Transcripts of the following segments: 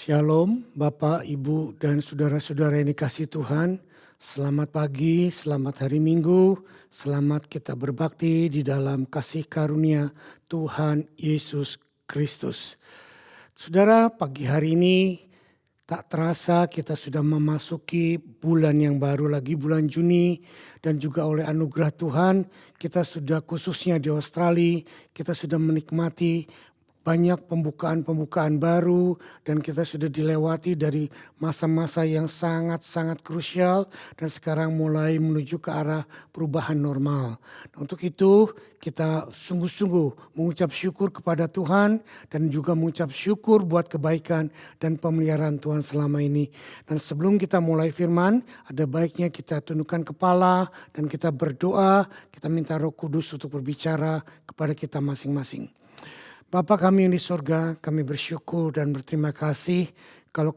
Shalom Bapak, Ibu, dan saudara-saudara yang dikasihi Tuhan. Selamat pagi, selamat hari Minggu, selamat kita berbakti di dalam kasih karunia Tuhan Yesus Kristus. Saudara, pagi hari ini tak terasa kita sudah memasuki bulan yang baru lagi, bulan Juni. Dan juga oleh anugerah Tuhan kita sudah khususnya di Australia, kita sudah menikmati banyak pembukaan-pembukaan baru dan kita sudah dilewati dari masa-masa yang sangat-sangat krusial dan sekarang mulai menuju ke arah perubahan normal. Untuk itu kita sungguh-sungguh mengucap syukur kepada Tuhan dan juga mengucap syukur buat kebaikan dan pemeliharaan Tuhan selama ini. Dan sebelum kita mulai firman, ada baiknya kita tundukkan kepala dan kita berdoa, kita minta Roh Kudus untuk berbicara kepada kita masing-masing. Bapa kami yang di sorga, kami bersyukur dan berterima kasih kalau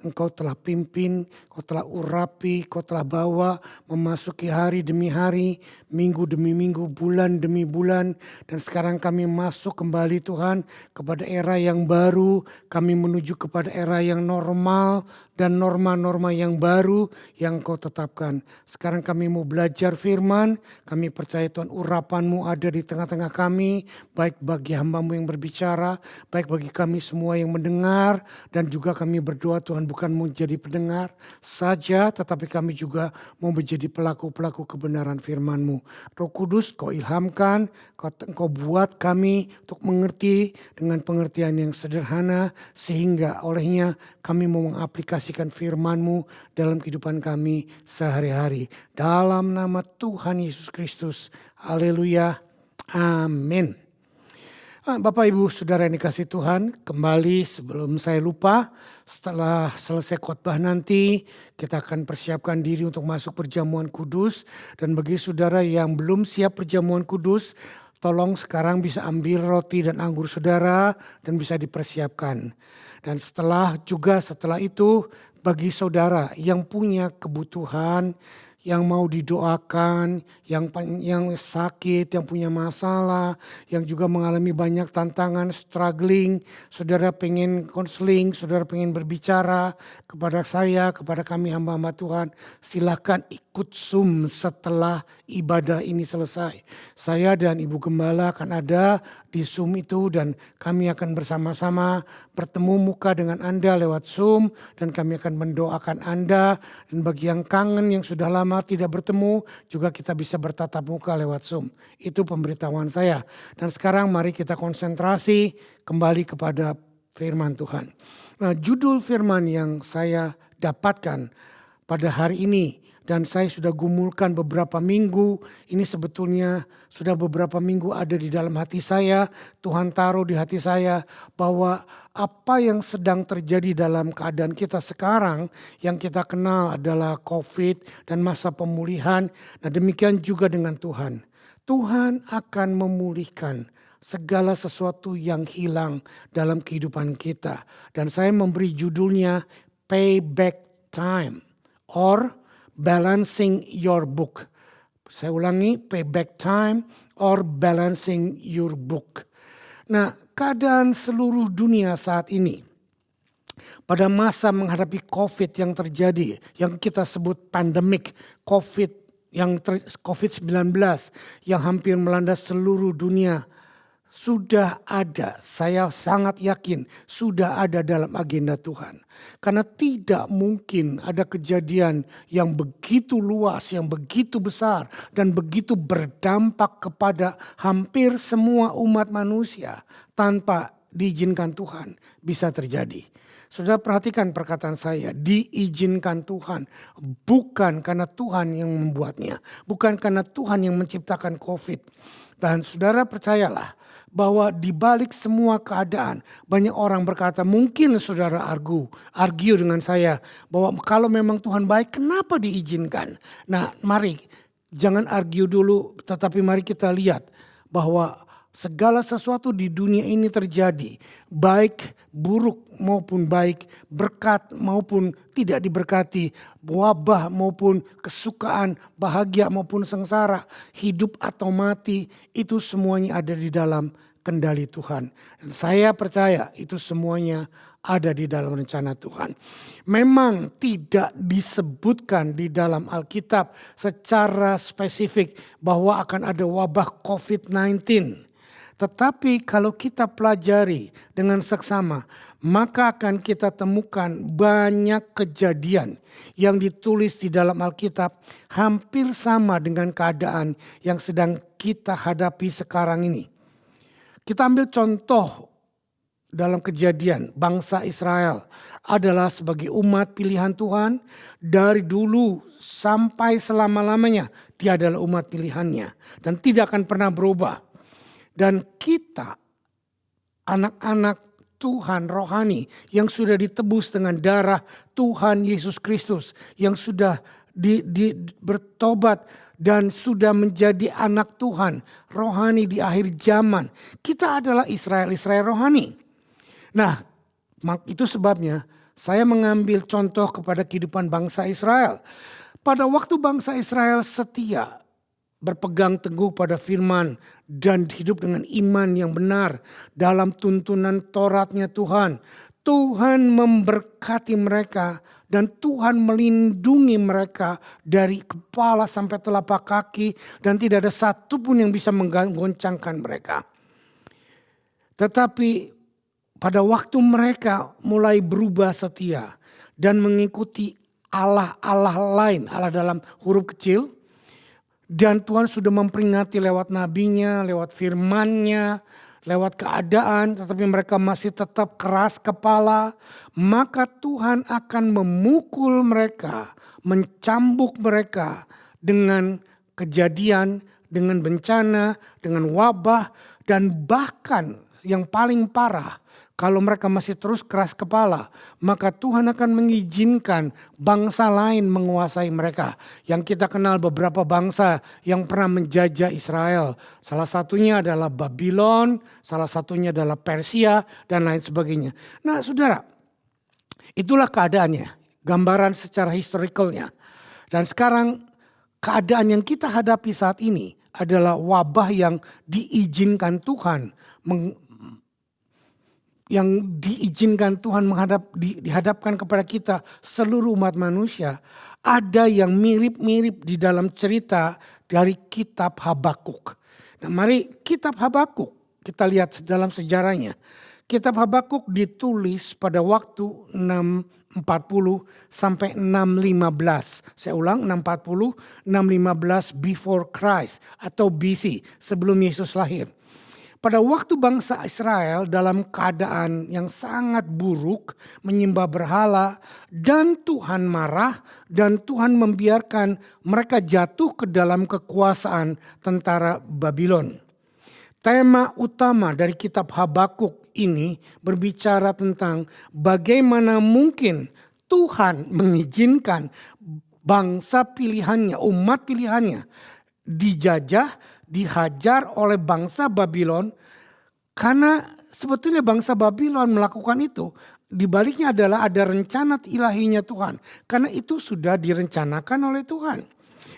Engkau telah pimpin, Kau telah urapi, Kau telah bawa memasuki hari demi hari, minggu demi minggu, bulan demi bulan. Dan sekarang kami masuk kembali Tuhan kepada era yang baru, kami menuju kepada era yang normal dan norma-norma yang baru yang Kau tetapkan. Sekarang kami mau belajar firman, kami percaya Tuhan urapan-Mu ada di tengah-tengah kami, baik bagi hamba-Mu yang berbicara, baik bagi kami semua yang mendengar, dan juga kami berdoa Tuhan bukan mau jadi pendengar saja, tetapi kami juga mau menjadi pelaku-pelaku kebenaran firman-Mu. Roh Kudus Kau ilhamkan, Kau buat kami untuk mengerti dengan pengertian yang sederhana, sehingga olehnya kami mau mengaplikasikan firman-Mu dalam kehidupan kami sehari-hari. Dalam nama Tuhan Yesus Kristus, haleluya, amin. Bapak Ibu Saudara yang dikasihi Tuhan, kembali sebelum saya lupa, setelah selesai khotbah nanti kita akan persiapkan diri untuk masuk perjamuan kudus. Dan bagi saudara yang belum siap perjamuan kudus, tolong sekarang bisa ambil roti dan anggur saudara dan bisa dipersiapkan. Dan setelah itu bagi saudara yang punya kebutuhan, yang mau didoakan, yang sakit, yang punya masalah, yang juga mengalami banyak tantangan, struggling, saudara pengen konseling, saudara pengen berbicara kepada saya, kepada kami hamba-hamba Tuhan, silakan ikut Zoom setelah ibadah ini selesai. Saya dan Ibu Gembala akan ada di Zoom itu dan kami akan bersama-sama bertemu muka dengan Anda lewat Zoom dan kami akan mendoakan Anda. Dan bagi yang kangen, yang sudah lama tidak bertemu, juga kita bisa bertatap muka lewat Zoom. Itu pemberitahuan saya. Dan sekarang mari kita konsentrasi kembali kepada firman Tuhan. Nah, judul firman yang saya dapatkan pada hari ini, dan saya sudah gumulkan beberapa minggu, ini sebetulnya sudah beberapa minggu ada di dalam hati saya, Tuhan taruh di hati saya bahwa apa yang sedang terjadi dalam keadaan kita sekarang yang kita kenal adalah COVID dan masa pemulihan. Nah, demikian juga dengan Tuhan. Tuhan akan memulihkan segala sesuatu yang hilang dalam kehidupan kita. Dan saya memberi judulnya Payback Time or Balancing Your Book. Saya ulangi, Payback Time or Balancing Your Book. Nah, keadaan seluruh dunia saat ini pada masa menghadapi COVID yang terjadi, yang kita sebut pandemik COVID-19 yang hampir melanda seluruh dunia, sudah ada, saya sangat yakin sudah ada dalam agenda Tuhan. Karena tidak mungkin ada kejadian yang begitu luas, yang begitu besar dan begitu berdampak kepada hampir semua umat manusia tanpa diizinkan Tuhan bisa terjadi. Saudara perhatikan perkataan saya, diizinkan Tuhan. Bukan karena Tuhan yang membuatnya, bukan karena Tuhan yang menciptakan COVID. Dan saudara percayalah bahwa di balik semua keadaan banyak orang berkata, mungkin saudara argue dengan saya bahwa kalau memang Tuhan baik kenapa diizinkan. Nah, mari jangan argue dulu, tetapi mari kita lihat bahwa segala sesuatu di dunia ini terjadi, baik buruk maupun baik, berkat maupun tidak diberkati, wabah maupun kesukaan, bahagia maupun sengsara, hidup atau mati, itu semuanya ada di dalam kendali Tuhan. Dan saya percaya itu semuanya ada di dalam rencana Tuhan. Memang tidak disebutkan di dalam Alkitab secara spesifik bahwa akan ada wabah COVID-19. Tetapi kalau kita pelajari dengan seksama, maka akan kita temukan banyak kejadian yang ditulis di dalam Alkitab hampir sama dengan keadaan yang sedang kita hadapi sekarang ini. Kita ambil contoh dalam Kejadian, bangsa Israel adalah sebagai umat pilihan Tuhan dari dulu sampai selama-lamanya. Dia adalah umat pilihannya dan tidak akan pernah berubah. Dan kita anak-anak Tuhan rohani yang sudah ditebus dengan darah Tuhan Yesus Kristus, yang sudah bertobat dan sudah menjadi anak Tuhan rohani di akhir zaman. Kita adalah Israel rohani. Nah, itu sebabnya saya mengambil contoh kepada kehidupan bangsa Israel. Pada waktu bangsa Israel setia, berpegang teguh pada firman dan hidup dengan iman yang benar dalam tuntunan Tauratnya Tuhan. Tuhan memberkati mereka dan Tuhan melindungi mereka dari kepala sampai telapak kaki dan tidak ada satupun yang bisa menggoncangkan mereka. Tetapi pada waktu mereka mulai berubah setia dan mengikuti Allah-Allah lain, Allah dalam huruf kecil. Dan Tuhan sudah memperingati lewat nabinya, lewat firman-Nya, lewat keadaan. Tetapi mereka masih tetap keras kepala. Maka Tuhan akan memukul mereka, mencambuk mereka dengan kejadian, dengan bencana, dengan wabah. Dan bahkan yang paling parah, kalau mereka masih terus keras kepala, maka Tuhan akan mengizinkan bangsa lain menguasai mereka. Yang kita kenal beberapa bangsa yang pernah menjajah Israel. Salah satunya adalah Babylon, salah satunya adalah Persia, dan lain sebagainya. Nah saudara, itulah keadaannya, gambaran secara historicalnya. Dan sekarang keadaan yang kita hadapi saat ini adalah wabah yang diizinkan Tuhan dihadapkan kepada kita seluruh umat manusia. Ada yang mirip-mirip di dalam cerita dari kitab Habakuk. Nah, mari kitab Habakuk kita lihat dalam sejarahnya. Kitab Habakuk ditulis pada waktu 640 sampai 615. Saya ulang, 640 615 before Christ atau BC, sebelum Yesus lahir. Pada waktu bangsa Israel dalam keadaan yang sangat buruk, menyembah berhala, dan Tuhan marah, dan Tuhan membiarkan mereka jatuh ke dalam kekuasaan tentara Babylon. Tema utama dari kitab Habakuk ini berbicara tentang bagaimana mungkin Tuhan mengizinkan bangsa pilihannya, umat pilihannya dijajah, dihajar oleh bangsa Babylon, karena sebetulnya bangsa Babylon melakukan itu. Di baliknya adalah ada rencana ilahinya Tuhan, karena itu sudah direncanakan oleh Tuhan.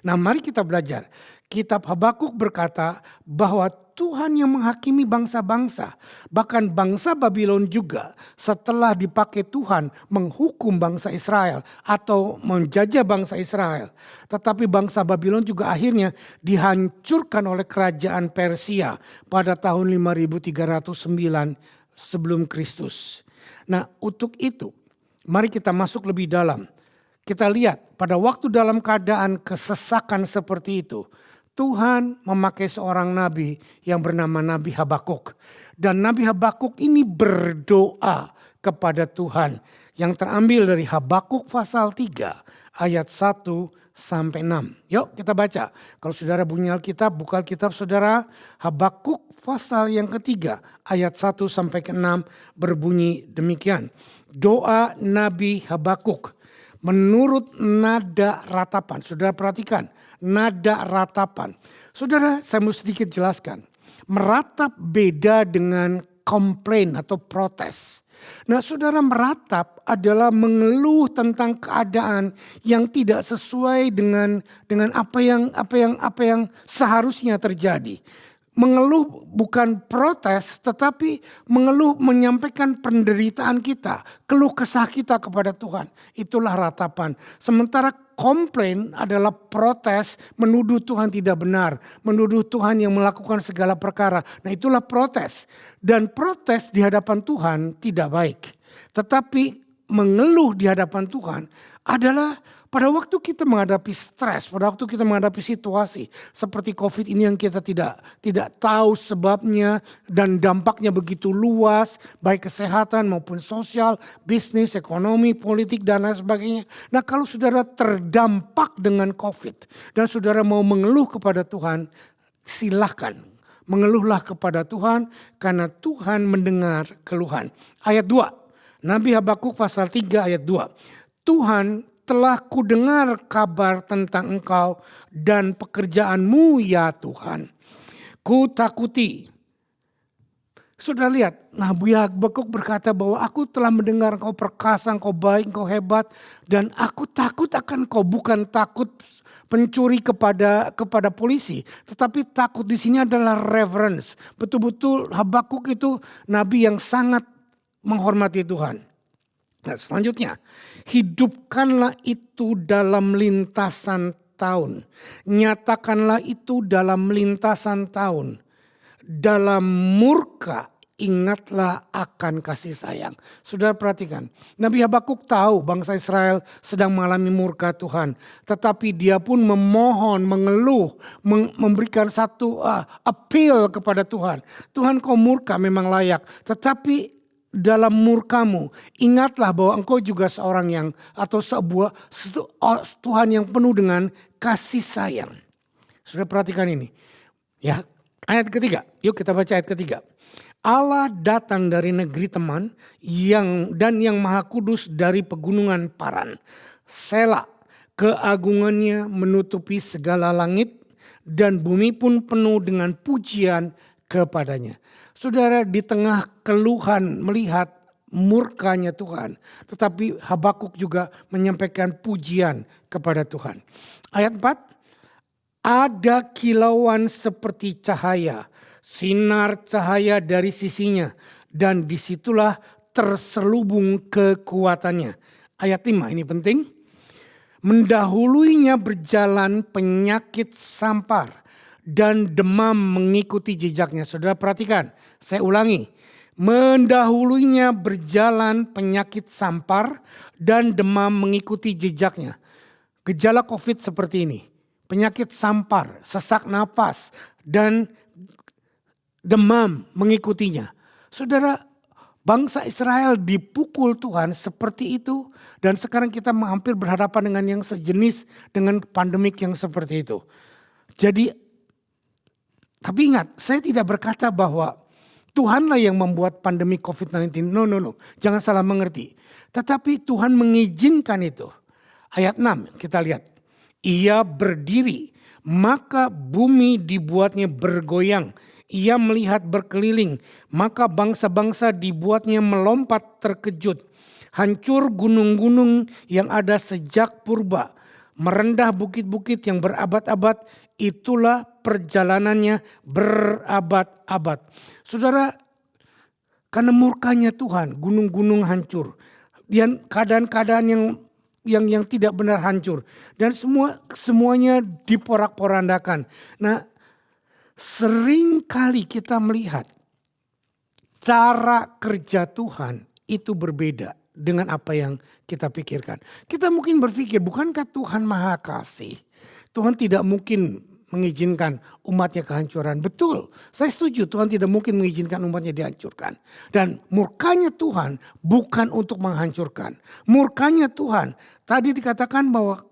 Nah, mari kita belajar. Kitab Habakuk berkata bahwa Tuhan yang menghakimi bangsa-bangsa. Bahkan bangsa Babylon juga setelah dipakai Tuhan menghukum bangsa Israel atau menjajah bangsa Israel. Tetapi bangsa Babylon juga akhirnya dihancurkan oleh kerajaan Persia pada tahun 5309 sebelum Kristus. Nah, untuk itu mari kita masuk lebih dalam. Kita lihat pada waktu dalam keadaan kesesakan seperti itu, Tuhan memakai seorang nabi yang bernama Nabi Habakuk. Dan Nabi Habakuk ini berdoa kepada Tuhan. Yang terambil dari Habakuk pasal 3 ayat 1 sampai 6. Yuk kita baca. Kalau saudara punya Alkitab, buka Alkitab saudara. Habakuk pasal yang ketiga ayat 1 sampai ke 6 berbunyi demikian. Doa Nabi Habakuk menurut nada ratapan. Saudara perhatikan. Nada ratapan. Saudara, saya mau sedikit jelaskan. Meratap beda dengan komplain atau protes. Nah, saudara, meratap adalah mengeluh tentang keadaan yang tidak sesuai dengan apa yang seharusnya terjadi. mengeluh bukan protes, tetapi mengeluh menyampaikan penderitaan kita, keluh kesah kita kepada Tuhan. Itulah ratapan. Sementara komplain adalah protes, menuduh Tuhan tidak benar, menuduh Tuhan yang melakukan segala perkara. Nah, itulah protes. Dan protes di hadapan Tuhan tidak baik. Tetapi mengeluh di hadapan Tuhan adalah pada waktu kita menghadapi stres, pada waktu kita menghadapi situasi seperti COVID ini yang kita tidak tahu sebabnya dan dampaknya begitu luas, baik kesehatan maupun sosial, bisnis, ekonomi, politik dan lain sebagainya. Nah, kalau saudara terdampak dengan COVID dan saudara mau mengeluh kepada Tuhan, silahkan. Mengeluhlah kepada Tuhan karena Tuhan mendengar keluhan. Ayat 2, Nabi Habakuk pasal 3 ayat 2. Tuhan, telah kudengar kabar tentang engkau dan pekerjaanmu ya Tuhan. Ku takuti. Sudah lihat, Nabi Habakuk berkata bahwa aku telah mendengar engkau perkasa, engkau baik, engkau hebat. Dan aku takut akan engkau, bukan takut pencuri kepada polisi. Tetapi takut di sini adalah reverence. Betul-betul Habakuk itu nabi yang sangat menghormati Tuhan. Nah, selanjutnya, hidupkanlah itu dalam lintasan tahun. Nyatakanlah itu dalam lintasan tahun. Dalam murka ingatlah akan kasih sayang. Saudara perhatikan, Nabi Habakuk tahu bangsa Israel sedang mengalami murka Tuhan. Tetapi dia pun memohon, mengeluh, memberikan satu appeal kepada Tuhan. Tuhan, kau murka memang layak, tetapi dalam murkamu ingatlah bahwa engkau juga seorang yang atau Tuhan yang penuh dengan kasih sayang. Sudah perhatikan ini. Ya, ayat ketiga. Yuk kita baca ayat ketiga. Allah datang dari negeri teman dan yang maha kudus dari pegunungan Paran. Sela, keagungannya menutupi segala langit dan bumi pun penuh dengan pujian kepadanya. Saudara, di tengah keluhan melihat murkanya Tuhan, tetapi Habakuk juga menyampaikan pujian kepada Tuhan. Ayat 4, ada kilauan seperti cahaya, sinar cahaya dari sisinya, dan disitulah terselubung kekuatannya. Ayat 5 ini penting. Mendahuluinya berjalan penyakit sampar dan demam mengikuti jejaknya. Saudara perhatikan, saya ulangi. Mendahulunya berjalan penyakit sampar dan demam mengikuti jejaknya. Gejala COVID seperti ini. Penyakit sampar, sesak napas dan demam mengikutinya. Saudara, bangsa Israel dipukul Tuhan seperti itu. Dan sekarang kita hampir berhadapan dengan yang sejenis dengan pandemik yang seperti itu. Jadi, tapi ingat, saya tidak berkata bahwa Tuhanlah yang membuat pandemi COVID-19. No. Jangan salah mengerti. Tetapi Tuhan mengizinkan itu. Ayat 6 kita lihat. Ia berdiri, maka bumi dibuatnya bergoyang. Ia melihat berkeliling, maka bangsa-bangsa dibuatnya melompat terkejut. Hancur gunung-gunung yang ada sejak purba. Merendah bukit-bukit yang berabad-abad, itulah perjalanannya berabad-abad. Saudara, karena murkanya Tuhan, gunung-gunung hancur. Dan keadaan-keadaan yang tidak benar hancur. Dan semuanya diporak-porandakan. Nah, sering kali kita melihat cara kerja Tuhan itu berbeda dengan apa yang kita pikirkan. Kita mungkin berpikir, bukankah Tuhan Maha Kasih? Tuhan tidak mungkin mengizinkan umatnya kehancuran. Betul, saya setuju Tuhan tidak mungkin mengizinkan umatnya dihancurkan. Dan murkanya Tuhan bukan untuk menghancurkan. Murkanya Tuhan, tadi dikatakan bahwa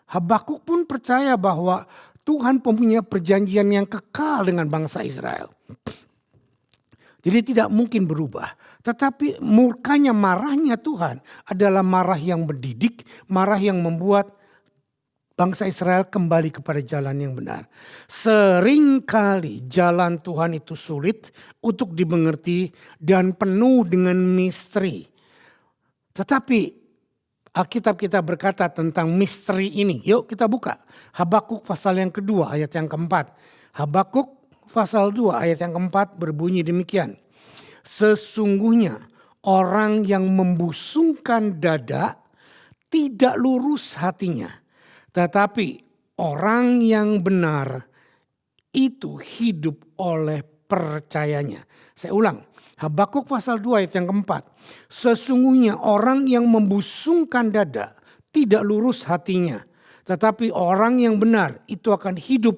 Habakuk pun percaya bahwa Tuhan punya perjanjian yang kekal dengan bangsa Israel. Jadi tidak mungkin berubah. Tetapi murkanya, marahnya Tuhan adalah marah yang mendidik, marah yang membuat bangsa Israel kembali kepada jalan yang benar. Seringkali jalan Tuhan itu sulit untuk dimengerti dan penuh dengan misteri. Tetapi Alkitab kita berkata tentang misteri ini. Yuk kita buka Habakuk pasal yang kedua ayat yang keempat. Habakuk pasal 2 ayat yang keempat berbunyi demikian. Sesungguhnya orang yang membusungkan dada tidak lurus hatinya. Tetapi orang yang benar itu hidup oleh percayanya. Saya ulang. Habakuk pasal 2 ayat yang keempat. Sesungguhnya orang yang membusungkan dada tidak lurus hatinya. Tetapi orang yang benar itu akan hidup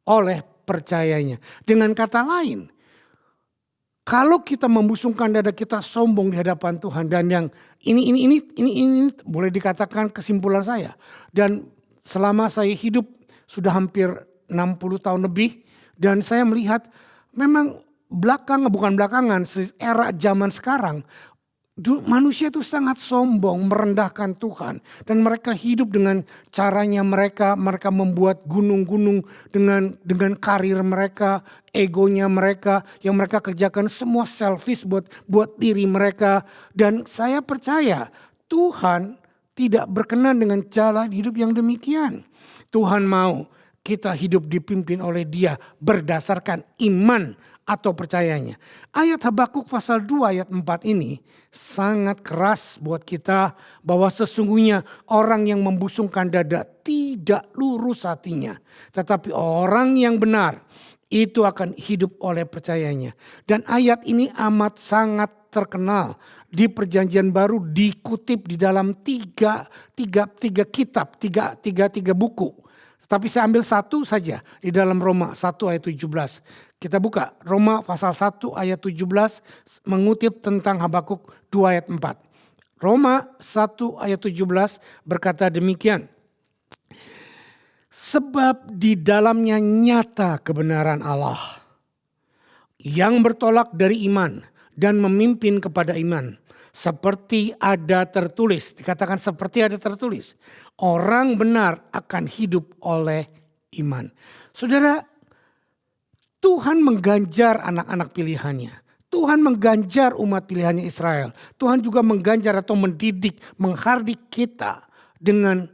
oleh percayanya. Dengan kata lain, kalau kita membusungkan dada, kita sombong di hadapan Tuhan, dan yang ini boleh dikatakan kesimpulan saya. Dan selama saya hidup sudah hampir 60 tahun lebih, dan saya melihat memang bukan belakangan, era zaman sekarang, manusia itu sangat sombong, merendahkan Tuhan. Dan mereka hidup dengan caranya mereka membuat gunung-gunung dengan karir mereka, egonya mereka, yang mereka kerjakan semua selfish buat diri mereka. Dan saya percaya Tuhan tidak berkenan dengan jalan hidup yang demikian. Tuhan mau kita hidup dipimpin oleh Dia berdasarkan iman atau percayanya. Ayat Habakuk pasal 2 ayat 4 ini sangat keras buat kita, bahwa sesungguhnya orang yang membusungkan dada tidak lurus hatinya. Tetapi orang yang benar itu akan hidup oleh percayanya. Dan ayat ini amat sangat terkenal di Perjanjian Baru, dikutip di dalam tiga kitab, tiga buku. Tapi saya ambil satu saja di dalam Roma 1 ayat 17. Kita buka Roma pasal 1 ayat 17 mengutip tentang Habakuk 2 ayat 4. Roma 1 ayat 17 berkata demikian. Sebab di dalamnya nyata kebenaran Allah yang bertolak dari iman dan memimpin kepada iman. Seperti ada tertulis, dikatakan seperti ada tertulis. Orang benar akan hidup oleh iman. Saudara, Tuhan mengganjar anak-anak pilihannya. Tuhan mengganjar umat pilihannya Israel. Tuhan juga mengganjar atau mendidik, menghardik kita dengan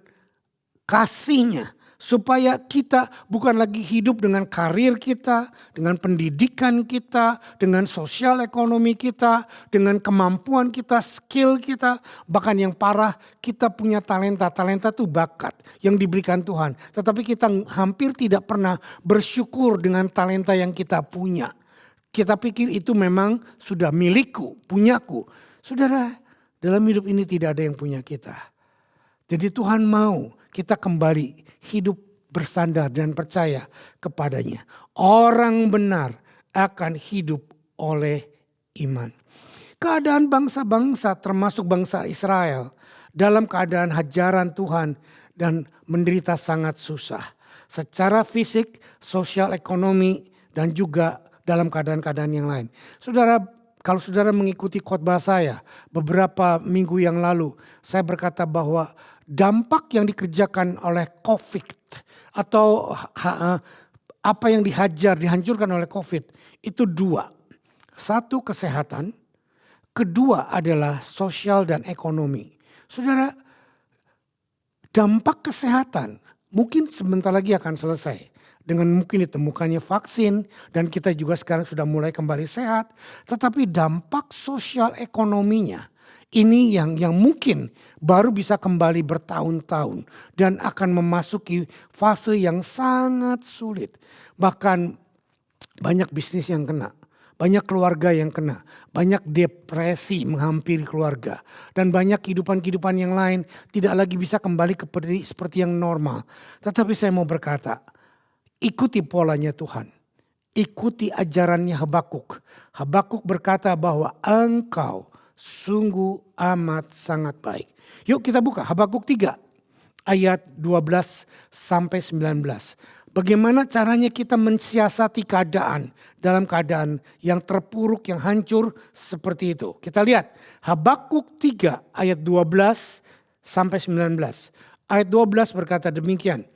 kasih-Nya. Supaya kita bukan lagi hidup dengan karir kita, dengan pendidikan kita, dengan sosial ekonomi kita, dengan kemampuan kita, skill kita. Bahkan yang parah, kita punya talenta. Talenta itu bakat yang diberikan Tuhan. Tetapi kita hampir tidak pernah bersyukur dengan talenta yang kita punya. Kita pikir itu memang sudah milikku, punyaku. Saudara, dalam hidup ini tidak ada yang punya kita. Jadi Tuhan mau kita kembali hidup bersandar dan percaya kepadanya. Orang benar akan hidup oleh iman. Keadaan bangsa-bangsa termasuk bangsa Israel dalam keadaan hajaran Tuhan dan menderita sangat susah. Secara fisik, sosial, ekonomi, dan juga dalam keadaan-keadaan yang lain. Saudara, kalau saudara mengikuti khotbah saya beberapa minggu yang lalu, saya berkata bahwa dampak yang dikerjakan oleh COVID atau apa yang dihancurkan oleh COVID itu dua. Satu, kesehatan. Kedua adalah sosial dan ekonomi. Saudara, dampak kesehatan mungkin sebentar lagi akan selesai. Dengan mungkin ditemukannya vaksin dan kita juga sekarang sudah mulai kembali sehat. Tetapi dampak sosial ekonominya ini yang mungkin baru bisa kembali bertahun-tahun dan akan memasuki fase yang sangat sulit. Bahkan banyak bisnis yang kena, banyak keluarga yang kena, banyak depresi menghampiri keluarga. Dan banyak kehidupan-kehidupan yang lain tidak lagi bisa kembali seperti yang normal. Tetapi saya mau berkata, ikuti polanya Tuhan. Ikuti ajarannya Habakuk. Habakuk berkata bahwa engkau sungguh amat sangat baik. Yuk kita buka Habakuk 3 ayat 12 sampai 19. Bagaimana caranya kita mensiasati keadaan dalam keadaan yang terpuruk, yang hancur seperti itu. Kita lihat Habakuk 3 ayat 12 sampai 19. Ayat 12 berkata demikian.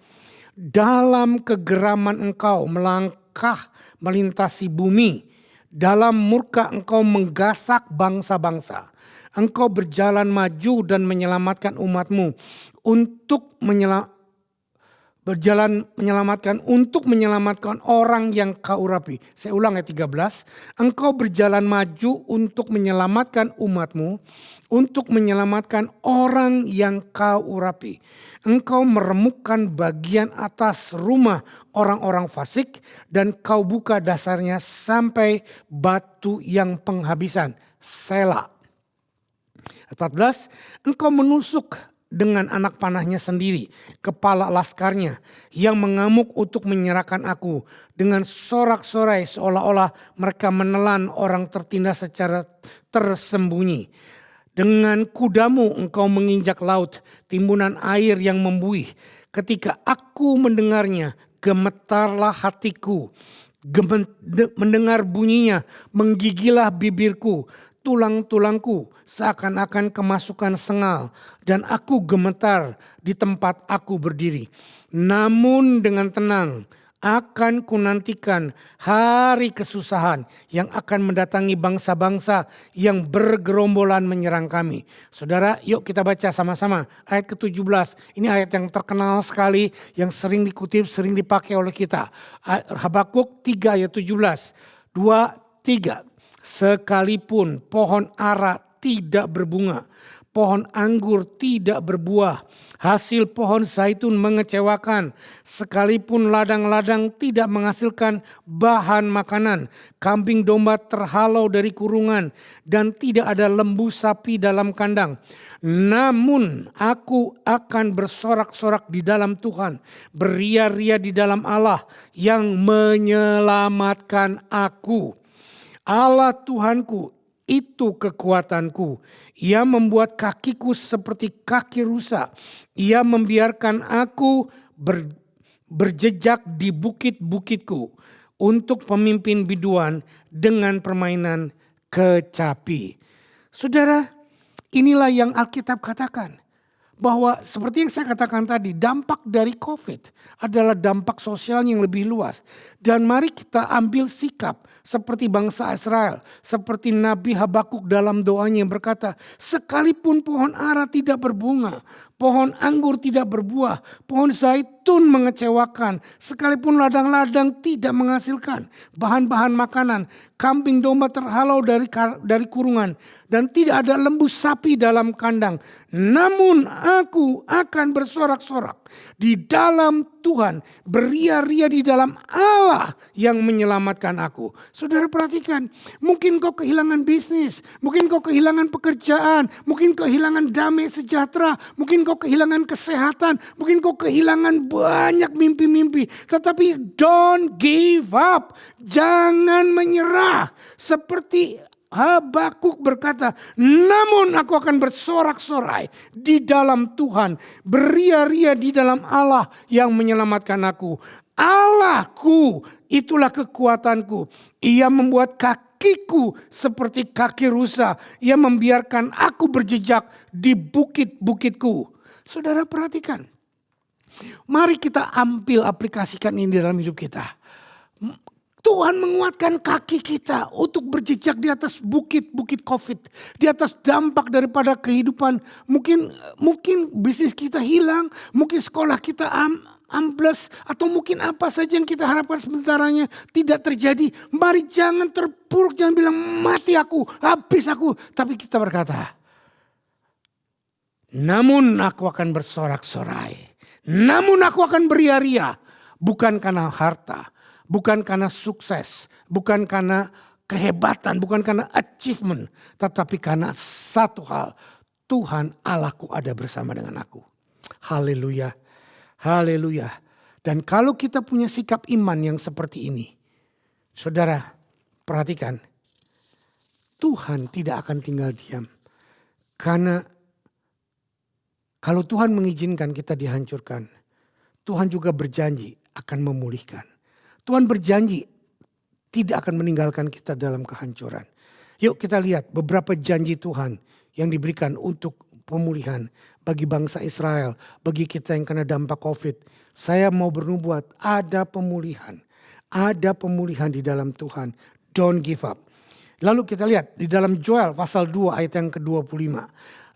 Dalam kegeraman engkau melangkah melintasi bumi. Dalam murka engkau menggasak bangsa-bangsa. Engkau berjalan maju dan menyelamatkan umatmu. Untuk berjalan menyelamatkan untuk menyelamatkan orang yang kau urapi. Saya ulang ayat 13. Engkau berjalan maju untuk menyelamatkan umatmu, untuk menyelamatkan orang yang kau urapi. Engkau meremukkan bagian atas rumah orang-orang fasik dan kau buka dasarnya sampai batu yang penghabisan. Selah. 14. Engkau menusuk dengan anak panahnya sendiri, kepala laskarnya yang mengamuk untuk menyerahkan aku. Dengan sorak-sorai seolah-olah mereka menelan orang tertindas secara tersembunyi. Dengan kudamu engkau menginjak laut, timbunan air yang membuih. Ketika aku mendengarnya, gemetarlah hatiku. Mendengar bunyinya, menggigilah bibirku. Tulang-tulangku seakan-akan kemasukan sengal dan aku gemetar di tempat aku berdiri. Namun dengan tenang akan kunantikan hari kesusahan yang akan mendatangi bangsa-bangsa yang bergerombolan menyerang kami. Saudara, yuk kita baca sama-sama ayat ke-17. Ini ayat yang terkenal sekali, yang sering dikutip, sering dipakai oleh kita. Habakuk 3 ayat 17. 2, 3. Sekalipun pohon ara tidak berbunga, pohon anggur tidak berbuah, hasil pohon zaitun mengecewakan, sekalipun ladang-ladang tidak menghasilkan bahan makanan, kambing domba terhalau dari kurungan, dan tidak ada lembu sapi dalam kandang. Namun aku akan bersorak-sorak di dalam Tuhan, beria-ria di dalam Allah yang menyelamatkan aku. Allah Tuhanku itu kekuatanku. Ia membuat kakiku seperti kaki rusa. Ia membiarkan aku berjejak di bukit-bukitku untuk pemimpin biduan dengan permainan kecapi. Saudara, inilah yang Alkitab katakan. Bahwa seperti yang saya katakan tadi, dampak dari COVID adalah dampak sosial yang lebih luas. Dan mari kita ambil sikap seperti bangsa Israel. Seperti Nabi Habakuk dalam doanya yang berkata, sekalipun pohon ara tidak berbunga, pohon anggur tidak berbuah, pohon zaitun mengecewakan, sekalipun ladang-ladang tidak menghasilkan bahan-bahan makanan, kambing domba terhalau dari kurungan, dan tidak ada lembu sapi dalam kandang. Namun aku akan bersorak-sorak di dalam Tuhan, beria-ria di dalam Allah yang menyelamatkan aku. Saudara perhatikan, mungkin kau kehilangan bisnis, mungkin kau kehilangan pekerjaan, mungkin kehilangan damai sejahtera, mungkin kau kehilangan kesehatan, mungkin kau kehilangan banyak mimpi-mimpi. Tetapi don't give up, jangan menyerah. Seperti Habakuk berkata, namun aku akan bersorak-sorai di dalam Tuhan, beria-ria di dalam Allah yang menyelamatkan aku. Allahku itulah kekuatanku. Ia membuat kakiku seperti kaki rusa. Ia membiarkan aku berjejak di bukit-bukitku. Saudara perhatikan. Mari kita ambil aplikasikan ini dalam hidup kita. Tuhan menguatkan kaki kita untuk berjejak di atas bukit-bukit COVID. Di atas dampak daripada kehidupan. Mungkin bisnis kita hilang. Mungkin sekolah kita ambles. Atau mungkin apa saja yang kita harapkan sementaranya tidak terjadi. Mari jangan terpuruk. Jangan bilang mati aku, habis aku. Tapi kita berkata, namun aku akan bersorak-sorai. Namun aku akan beria-ria. Bukan karena harta. Bukan karena sukses, bukan karena kehebatan, bukan karena achievement. Tetapi karena satu hal, Tuhan Allahku ada bersama dengan aku. Haleluya, haleluya. Dan kalau kita punya sikap iman yang seperti ini, saudara perhatikan, Tuhan tidak akan tinggal diam. Karena kalau Tuhan mengizinkan kita dihancurkan, Tuhan juga berjanji akan memulihkan. Tuhan berjanji tidak akan meninggalkan kita dalam kehancuran. Yuk kita lihat beberapa janji Tuhan yang diberikan untuk pemulihan bagi bangsa Israel, bagi kita yang kena dampak COVID. Saya mau bernubuat, ada pemulihan di dalam Tuhan. Don't give up. Lalu kita lihat di dalam Joel pasal 2 ayat yang ke-25.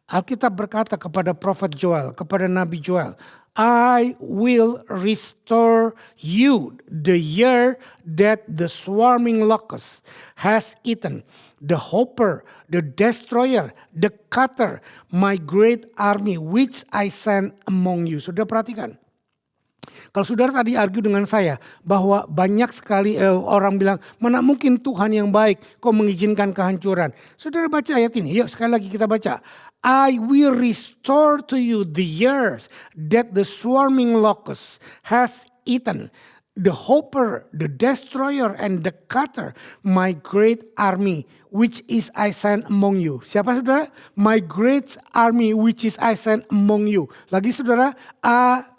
Alkitab berkata kepada Prophet Joel, kepada Nabi Joel, I will restore you the year that the swarming locust has eaten, the hopper, the destroyer, the cutter, my great army which I send among you. Sudah perhatikan. Kalau saudara tadi argue dengan saya bahwa banyak sekali orang bilang, mana mungkin Tuhan yang baik kok mengizinkan kehancuran. Saudara baca ayat ini, yuk sekali lagi kita baca. I will restore to you the years that the swarming locust has eaten. The hopper, the destroyer, and the cutter, my great army, which is I send among you. Siapa saudara? My great army, which is I send among you. Lagi saudara,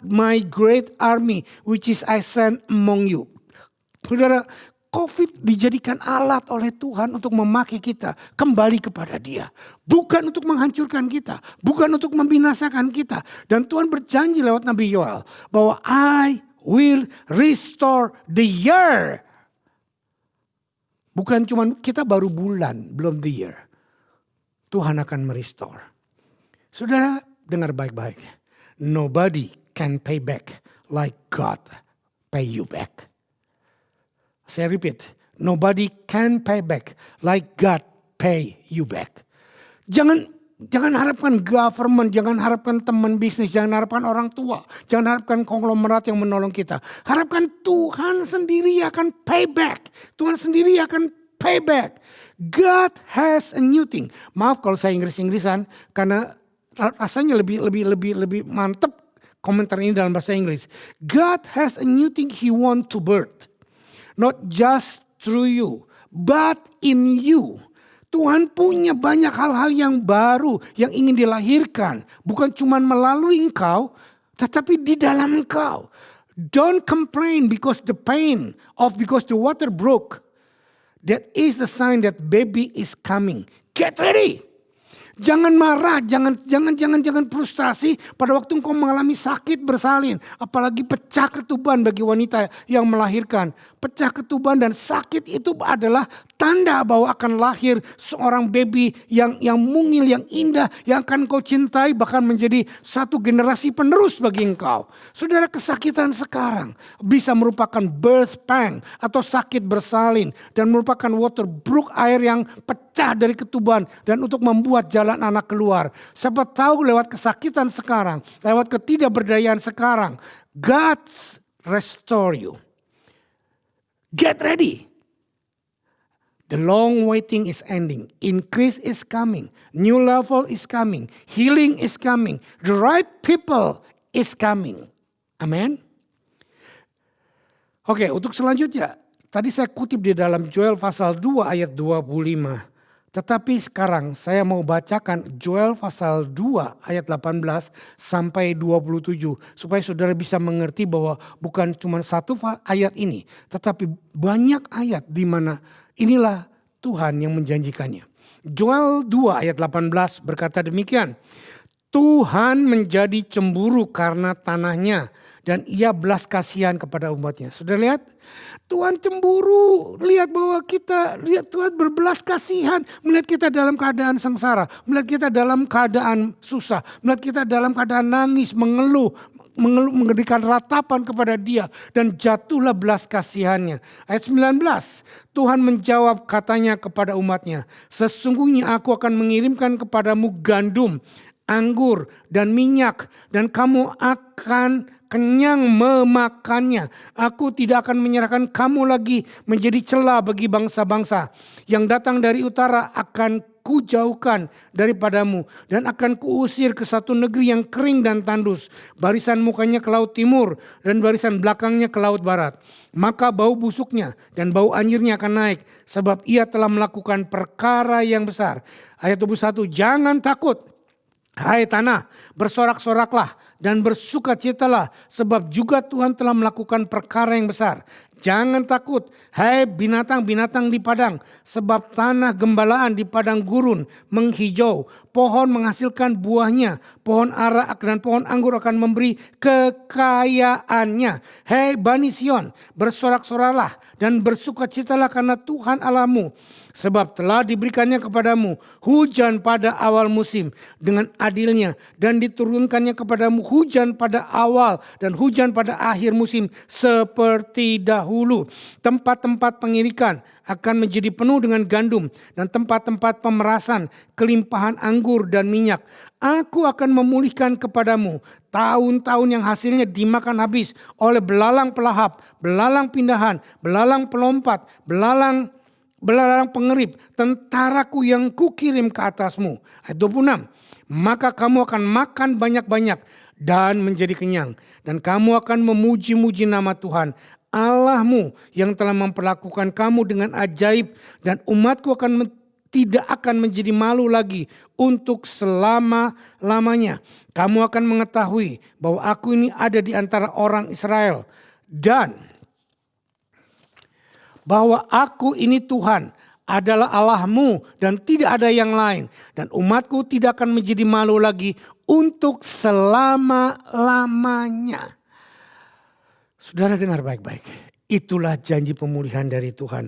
my great army, which is I send among you. Saudara, COVID dijadikan alat oleh Tuhan untuk memakai kita kembali kepada Dia. Bukan untuk menghancurkan kita, bukan untuk membinasakan kita. Dan Tuhan berjanji lewat Nabi Yoel bahwa I will restore the year. Bukan cuma kita baru bulan, belum the year. Tuhan akan merestore. Saudara dengar baik-baik. Nobody can pay back like God pay you back. Saya repeat. Nobody can pay back like God pay you back. Jangan harapkan government, jangan harapkan teman bisnis, jangan harapkan orang tua, jangan harapkan konglomerat yang menolong kita. Harapkan Tuhan sendiri akan payback. Tuhan sendiri akan payback. God has a new thing. Maaf kalau saya Inggris-Inggrisan karena rasanya lebih mantep komentar ini dalam bahasa Inggris. God has a new thing He want to birth. Not just through you, but in you. Tuhan punya banyak hal-hal yang baru yang ingin dilahirkan. Bukan cuma melalui engkau, tetapi di dalam engkau. Don't complain because the water broke. That is the sign that baby is coming. Get ready. Jangan marah, jangan frustasi pada waktu engkau mengalami sakit bersalin. Apalagi pecah ketuban bagi wanita yang melahirkan. Pecah ketuban dan sakit itu adalah tanda bahwa akan lahir seorang baby yang mungil, yang indah, yang akan kau cintai, bahkan menjadi satu generasi penerus bagi engkau. Saudara, kesakitan sekarang bisa merupakan birth pang atau sakit bersalin dan merupakan water brook, air yang pecah dari ketuban dan untuk membuat jalan anak keluar. Siapa tahu lewat kesakitan sekarang, lewat ketidakberdayaan sekarang, God's restore you. Get ready. The long waiting is ending. Increase is coming. New level is coming. Healing is coming. The right people is coming. Amen. Oke, untuk selanjutnya. Tadi saya kutip di dalam Joel pasal 2 ayat 25. Tetapi sekarang saya mau bacakan Joel pasal 2 ayat 18 sampai 27. Supaya saudara bisa mengerti bahwa bukan cuma satu ayat ini. Tetapi banyak ayat di mana inilah Tuhan yang menjanjikannya. Joel 2 ayat 18 berkata demikian. Tuhan menjadi cemburu karena tanahnya dan ia belas kasihan kepada umatnya. Sudah lihat? Tuhan cemburu. Lihat bahwa lihat Tuhan berbelas kasihan. Melihat kita dalam keadaan sengsara. Melihat kita dalam keadaan susah. Melihat kita dalam keadaan nangis, mengeluh, memberikan ratapan kepada Dia. Dan jatuhlah belas kasihannya. Ayat 19. Tuhan menjawab katanya kepada umatnya. Sesungguhnya aku akan mengirimkan kepadamu gandum, anggur dan minyak, dan kamu akan kenyang memakannya. Aku tidak akan menyerahkan kamu lagi menjadi celah bagi bangsa-bangsa. Yang datang dari utara akan kujauhkan daripadamu dan akan kuusir ke satu negeri yang kering dan tandus. Barisan mukanya ke laut timur dan barisan belakangnya ke laut barat. Maka bau busuknya dan bau anjirnya akan naik sebab ia telah melakukan perkara yang besar. Ayat 21, jangan takut. Hai tanah, bersorak-soraklah dan bersukacitalah sebab juga Tuhan telah melakukan perkara yang besar. Jangan takut, hai binatang-binatang di padang, sebab tanah gembalaan di padang gurun menghijau. pohon menghasilkan buahnya, pohon ara dan pohon anggur akan memberi kekayaannya. Hei Bani Sion, bersorak-soralah dan bersukacitalah karena Tuhan Allahmu. Sebab telah diberikannya kepadamu hujan pada awal musim dengan adilnya, dan diturunkannya kepadamu hujan pada awal dan hujan pada akhir musim seperti dahulu. Tempat-tempat pengirikan akan menjadi penuh dengan gandum, dan tempat-tempat pemerasan kelimpahan anggur dan minyak. Aku akan memulihkan kepadamu tahun-tahun yang hasilnya dimakan habis oleh belalang pelahap, belalang pindahan, belalang pelompat, belalang pengerip, tentaraku yang kukirim ke atasmu. Ayat 26. Maka kamu akan makan banyak-banyak dan menjadi kenyang. Dan kamu akan memuji-muji nama Tuhan Allahmu yang telah memperlakukan kamu dengan ajaib. Dan umatku tidak akan menjadi malu lagi untuk selama-lamanya. Kamu akan mengetahui bahwa aku ini ada di antara orang Israel. Dan bahwa aku ini Tuhan adalah Allahmu dan tidak ada yang lain. Dan umatku tidak akan menjadi malu lagi untuk selama-lamanya. Saudara dengar baik-baik. Itulah janji pemulihan dari Tuhan.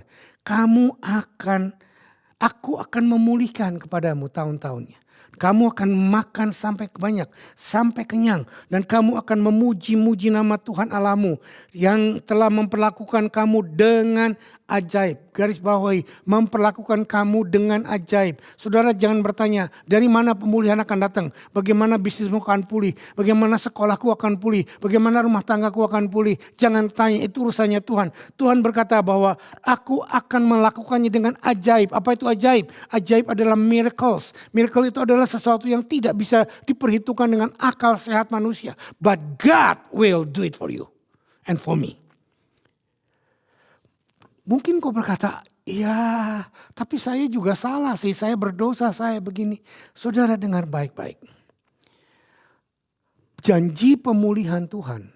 Aku akan memulihkan kepadamu tahun-tahunnya. Kamu akan makan sampai banyak, sampai kenyang. Dan kamu akan memuji-muji nama Tuhan Allahmu yang telah memperlakukan kamu dengan ajaib. Garis bawahi, memperlakukan kamu dengan ajaib. Saudara jangan bertanya, dari mana pemulihan akan datang? Bagaimana bisnismu akan pulih? Bagaimana sekolahku akan pulih? Bagaimana rumah tanggaku akan pulih? Jangan tanya, itu urusannya Tuhan. Tuhan berkata bahwa aku akan melakukannya dengan ajaib. Apa itu ajaib? Ajaib adalah miracles. Miracle itu adalah sesuatu yang tidak bisa diperhitungkan dengan akal sehat manusia. But God will do it for you and for me. Mungkin kau berkata, ya tapi saya juga salah sih, saya berdosa, saya begini. Saudara dengar baik-baik. Janji pemulihan Tuhan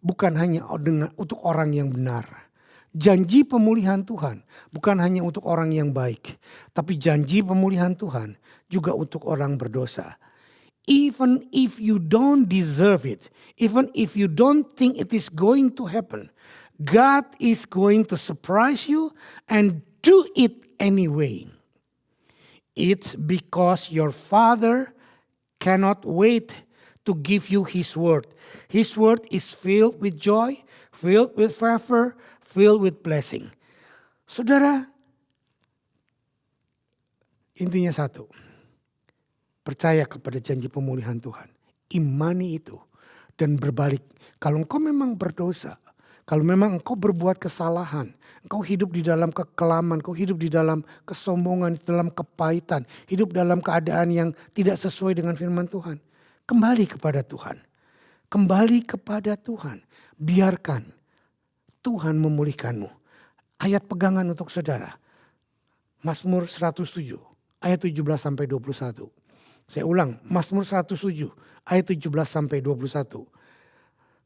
bukan hanya untuk orang yang benar. Janji pemulihan Tuhan bukan hanya untuk orang yang baik. Tapi janji pemulihan Tuhan juga untuk orang berdosa. Even if you don't deserve it, even if you don't think it is going to happen, God is going to surprise you and do it anyway. It's because your Father cannot wait to give you His word. His word is filled with joy, filled with favor, filled with blessing. Saudara, intinya satu. Percaya kepada janji pemulihan Tuhan. Imani itu. Dan berbalik. Kalau engkau memang berdosa. Kalau memang engkau berbuat kesalahan. Engkau hidup di dalam kekelaman. Engkau hidup di dalam kesombongan. Dalam kepahitan. Hidup dalam keadaan yang tidak sesuai dengan firman Tuhan. Kembali kepada Tuhan. Kembali kepada Tuhan. Biarkan Tuhan memulihkanmu. Ayat pegangan untuk saudara. Mazmur 107. Ayat 17 sampai 21. Saya ulang, Mazmur 107 ayat 17 sampai 21.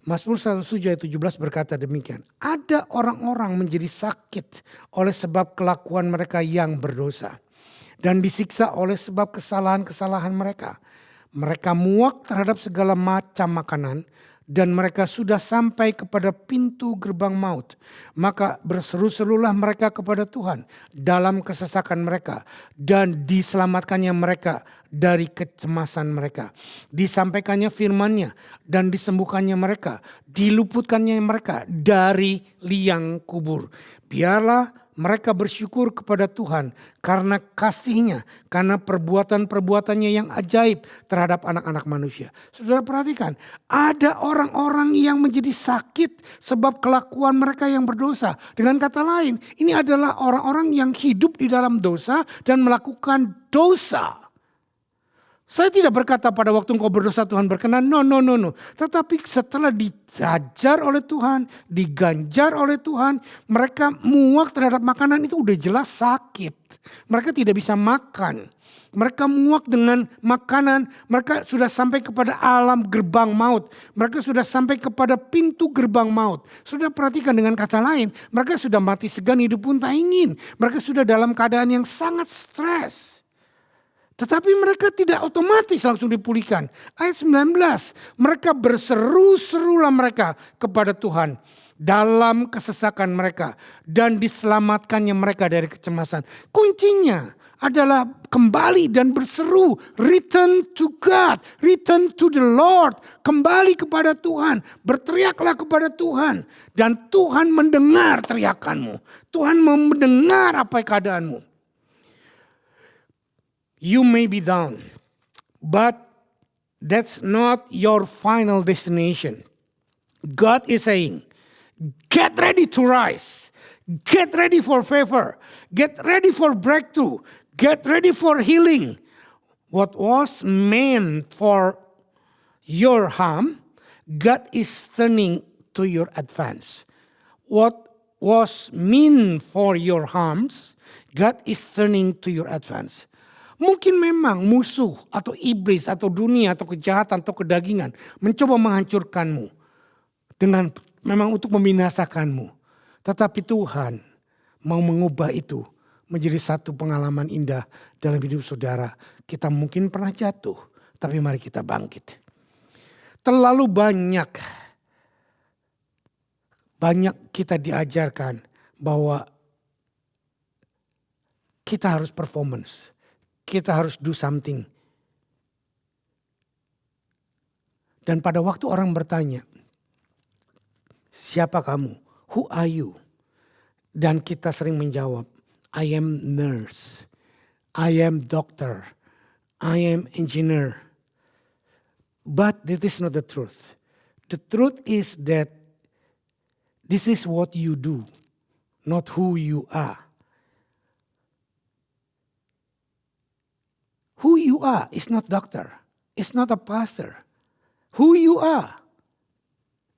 Mazmur 107 ayat 17 berkata demikian. Ada orang-orang menjadi sakit oleh sebab kelakuan mereka yang berdosa. Dan disiksa oleh sebab kesalahan-kesalahan mereka. Mereka muak terhadap segala macam makanan. Dan mereka sudah sampai kepada pintu gerbang maut. Maka berseru-serulah mereka kepada Tuhan dalam kesesakan mereka. Dan diselamatkannya mereka dari kecemasan mereka. Disampaikannya firman-Nya dan disembuhkannya mereka. Diluputkannya mereka dari liang kubur. Biarlah mereka bersyukur kepada Tuhan karena kasih-Nya, karena perbuatan-perbuatannya yang ajaib terhadap anak-anak manusia. Saudara perhatikan, ada orang-orang yang menjadi sakit sebab kelakuan mereka yang berdosa. Dengan kata lain, ini adalah orang-orang yang hidup di dalam dosa dan melakukan dosa. Saya tidak berkata pada waktu engkau berdosa Tuhan berkenan. No. Tetapi setelah diajar oleh Tuhan, diganjar oleh Tuhan, mereka muak terhadap makanan itu udah jelas sakit. Mereka tidak bisa makan. Mereka muak dengan makanan. Mereka sudah sampai kepada alam gerbang maut. Mereka sudah sampai kepada pintu gerbang maut. Sudah perhatikan dengan kata lain. Mereka sudah mati segan hidup pun tak ingin. Mereka sudah dalam keadaan yang sangat stres. Tetapi mereka tidak otomatis langsung dipulihkan. Ayat 19, mereka berseru-serulah mereka kepada Tuhan dalam kesesakan mereka. Dan diselamatkannya mereka dari kecemasan. Kuncinya adalah kembali dan berseru. Return to God, return to the Lord. Kembali kepada Tuhan, berteriaklah kepada Tuhan. Dan Tuhan mendengar teriakanmu. Tuhan mendengar apa keadaanmu. You may be down, but that's not your final destination. God is saying, get ready to rise. Get ready for favor. Get ready for breakthrough. Get ready for healing. What was meant for your harm, God is turning to your advance. What was meant for your harms, God is turning to your advance. Mungkin memang musuh atau iblis atau dunia atau kejahatan atau kedagingan mencoba menghancurkanmu. Dengan memang untuk membinasakanmu. Tetapi Tuhan mau mengubah itu menjadi satu pengalaman indah dalam hidup saudara. Kita mungkin pernah jatuh, tapi mari kita bangkit. Terlalu banyak kita diajarkan bahwa kita harus performance. Kita harus do something. Dan pada waktu orang bertanya, siapa kamu? Who are you? Dan kita sering menjawab, I am nurse. I am doctor. I am engineer. But that is not the truth. The truth is that this is what you do, not who you are. Who you are is not doctor. It's not a pastor. Who you are